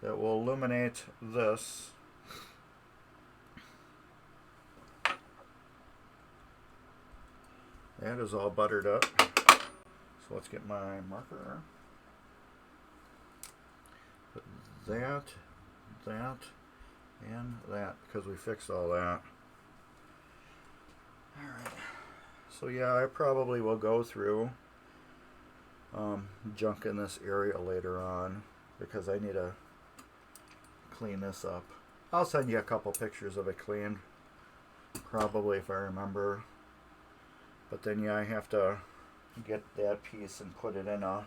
that will illuminate this. That is all buttered up. So let's get my marker. Put that, and that, because we fixed all that. Alright. So yeah, I probably will go through junk in this area later on, because I need to clean this up. I'll send you a couple pictures of it cleaned, probably, if I remember. But then yeah, I have to get that piece and put it in a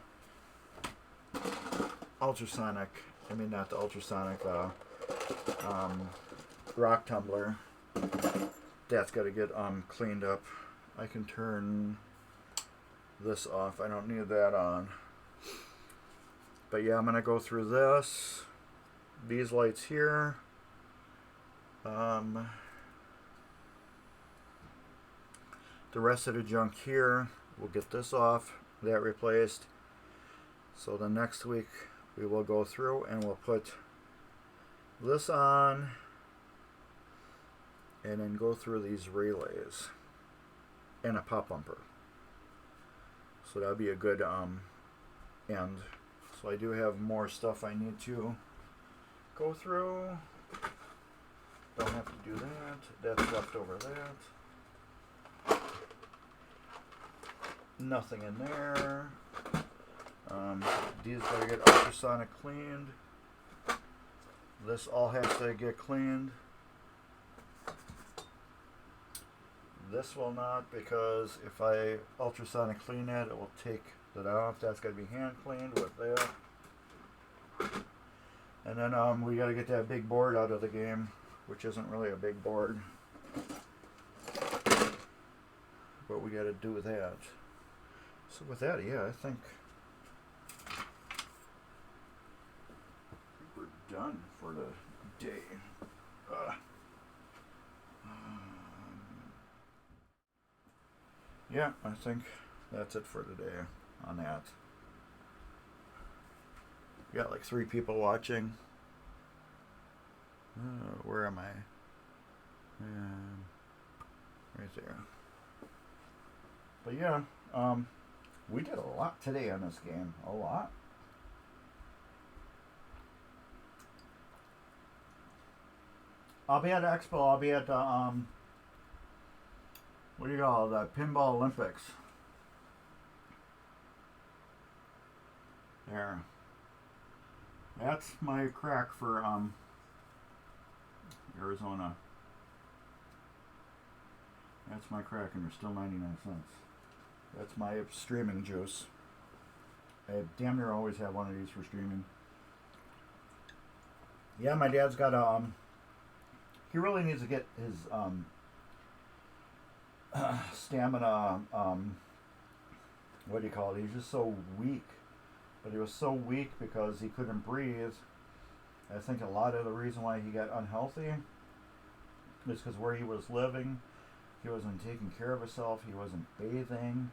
ultrasonic, I mean not the ultrasonic, rock tumbler. That's got to get cleaned up. I can turn this off. I don't need that on. But yeah, I'm going to go through this. These lights here. The rest of the junk here. We'll get this off. That replaced. So the next week we will go through and we'll put this on. And then go through these relays. And a pop bumper. So that'll be a good end. So I do have more stuff I need to go through. Don't have to do that. That's left over that. Nothing in there. These gotta get ultrasonic cleaned. This all has to get cleaned. This will not, because if I ultrasonic clean it, it will take that off. That's got to be hand cleaned with that. And then we got to get that big board out of the game, which isn't really a big board. But we got to do that. So with that, yeah, I think we're done for the day. Yeah, I think that's it for today on that. We got like 3 people watching. Where am I? Right there. But yeah, we did a lot today on this game. A lot. I'll be at Expo. I'll be at what do you call it? The Pinball Olympics. There. That's my crack for Arizona. That's my crack, and they're still 99 cents. That's my streaming juice. I damn near always have one of these for streaming. Yeah, my dad's got a he really needs to get his stamina, what do you call it? He's just so weak. But he was so weak because he couldn't breathe. I think a lot of the reason why he got unhealthy is because where he was living, he wasn't taking care of himself. He wasn't bathing.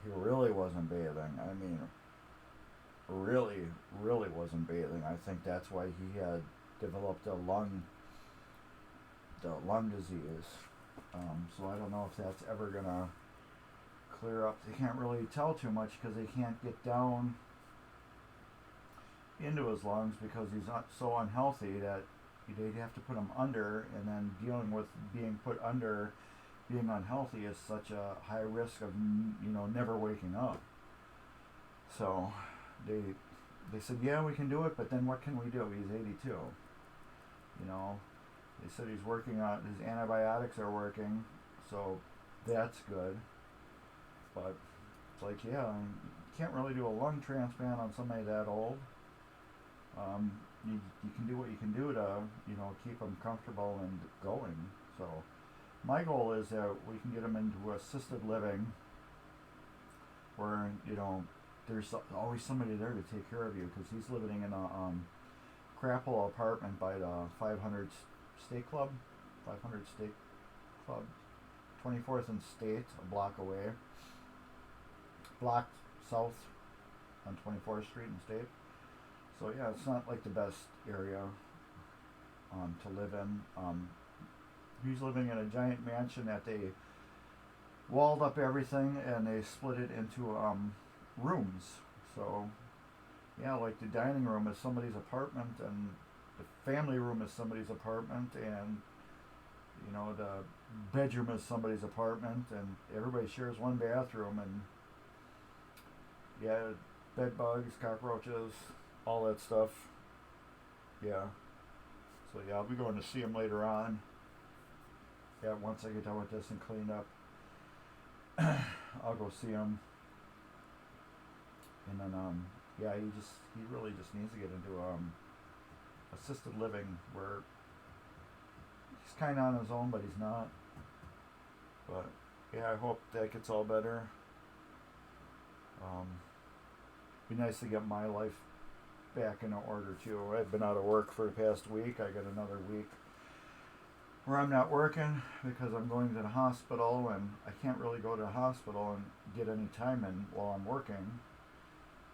He really wasn't bathing. I mean, really, really wasn't bathing. I think that's why he had developed the lung disease. So I don't know if that's ever gonna clear up. They can't really tell too much because they can't get down into his lungs because he's not so unhealthy that they'd have to put him under, and then dealing with being put under, being unhealthy is such a high risk of never waking up. So they said, yeah, we can do it, but then what can we do? He's 82. They said he's working on his antibiotics are working, so that's good. But it's like, yeah, you can't really do a lung transplant on somebody that old. You can do what you can do to keep them comfortable and going. So my goal is that we can get him into assisted living, where there's always somebody there to take care of you, because he's living in a crap hole apartment by the 500 State Club, 24th and State, a block away, block south on 24th Street and State. So yeah, it's not like the best area to live in. He's living in a giant mansion that they walled up everything and they split it into rooms. So yeah, like the dining room is somebody's apartment, and the family room is somebody's apartment, and the bedroom is somebody's apartment, and everybody shares one bathroom, and yeah, bed bugs, cockroaches, all that stuff. Yeah. So yeah, I'll be going to see him later on. Yeah, once I get done with this and clean up, I'll go see him. And then yeah, he really just needs to get into assisted living, where he's kind of on his own, but he's not. But yeah, I hope that gets all better. Be nice to get my life back in order too. I've been out of work for the past week. I got another week where I'm not working because I'm going to the hospital, and I can't really go to the hospital and get any time in while I'm working,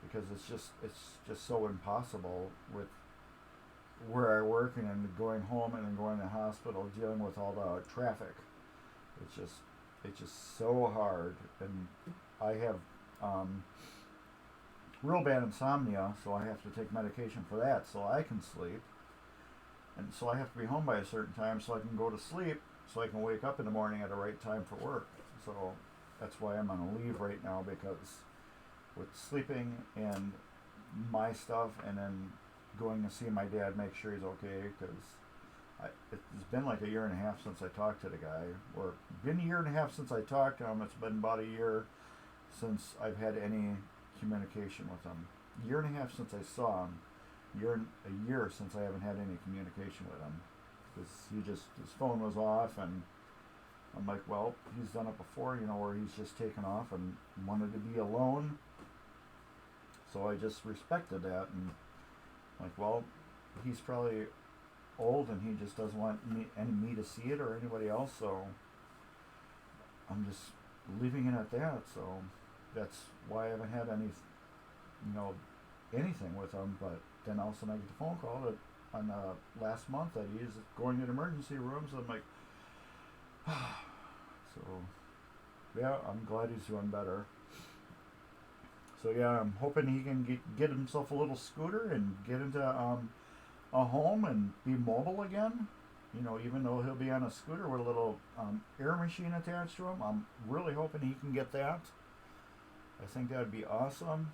because it's just so impossible with where I work and then going home and then going to the hospital, dealing with all the traffic. It's just so hard, and I have real bad insomnia, so I have to take medication for that so I can sleep. And so I have to be home by a certain time so I can go to sleep, so I can wake up in the morning at the right time for work. So that's why I'm on a leave right now, because with sleeping and my stuff, and then going to see my dad, make sure he's okay, because it's been like a year and a half since I talked to the guy, or been a year and a half since I talked to him. It's been about a year since I've had any communication with him. A year and a half since I saw him. A year since I haven't had any communication with him, because his phone was off, and I'm like, well, he's done it before, where he's just taken off and wanted to be alone. So I just respected that, and like, well, he's probably old and he just doesn't want me to see it or anybody else, so I'm just leaving it at that. So that's why I haven't had any, anything with him. But then all of a sudden I get the phone call that on last month that he's going to emergency rooms. I'm like, so yeah, I'm glad he's doing better. So yeah, I'm hoping he can get himself a little scooter and get into a home and be mobile again. Even though he'll be on a scooter with a little air machine attached to him, I'm really hoping he can get that. I think that would be awesome.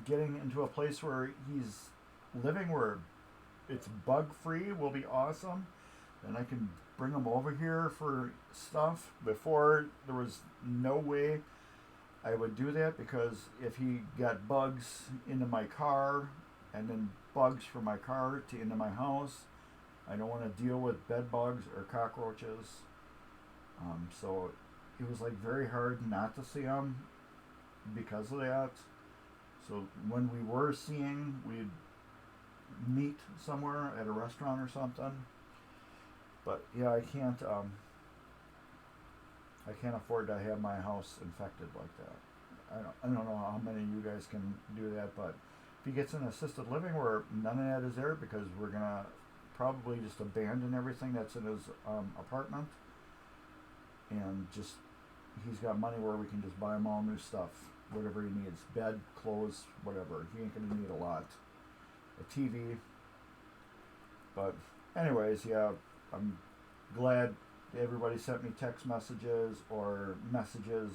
Getting into a place where he's living where it's bug free will be awesome. And I can bring him over here for stuff. Before, there was no way I would do that, because if he got bugs into my car and then bugs from my car into my house, I don't want to deal with bed bugs or cockroaches. So it was like very hard not to see him because of that. So when we were seeing, we'd meet somewhere at a restaurant or something. But yeah, I can't afford to have my house infected like that. I don't know how many of you guys can do that, but if he gets in assisted living where none of that is there, because we're gonna probably just abandon everything that's in his apartment, and just he's got money where we can just buy him all new stuff, whatever he needs, bed, clothes, whatever. He ain't gonna need a lot. A TV. But anyways, yeah, I'm glad everybody sent me text messages or messages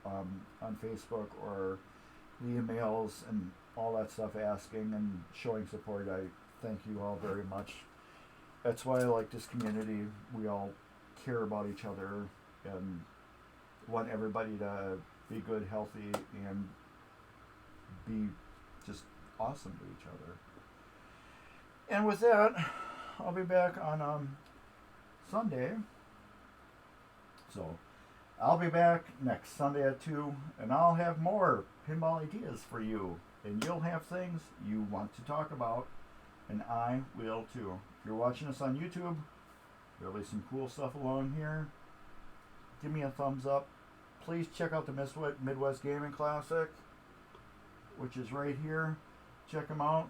on Facebook or the emails and all that stuff, asking and showing support. I thank you all very much. That's why I like this community. We all care about each other and want everybody to be good, healthy, and be just awesome to each other. And with that, I'll be back on Sunday. So I'll be back next Sunday at 2, and I'll have more pinball ideas for you. And you'll have things you want to talk about, and I will too. If you're watching us on YouTube, there'll be some cool stuff along here. Give me a thumbs up. Please check out the Midwest Gaming Classic, which is right here. Check them out.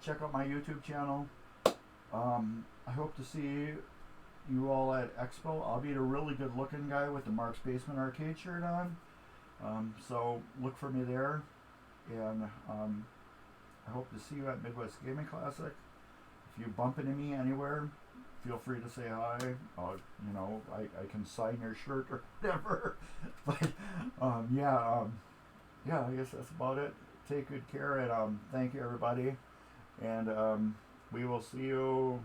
Check out my YouTube channel. I hope to see you all at Expo. I'll be the really good looking guy with the Mark's Basement Arcade shirt on. So look for me there. And I hope to see you at Midwest Gaming Classic. If you bump into me anywhere, feel free to say hi. You know, I can sign your shirt or whatever. But yeah, I guess that's about it. Take good care, and thank you, everybody. And we will see you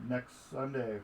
next Sunday.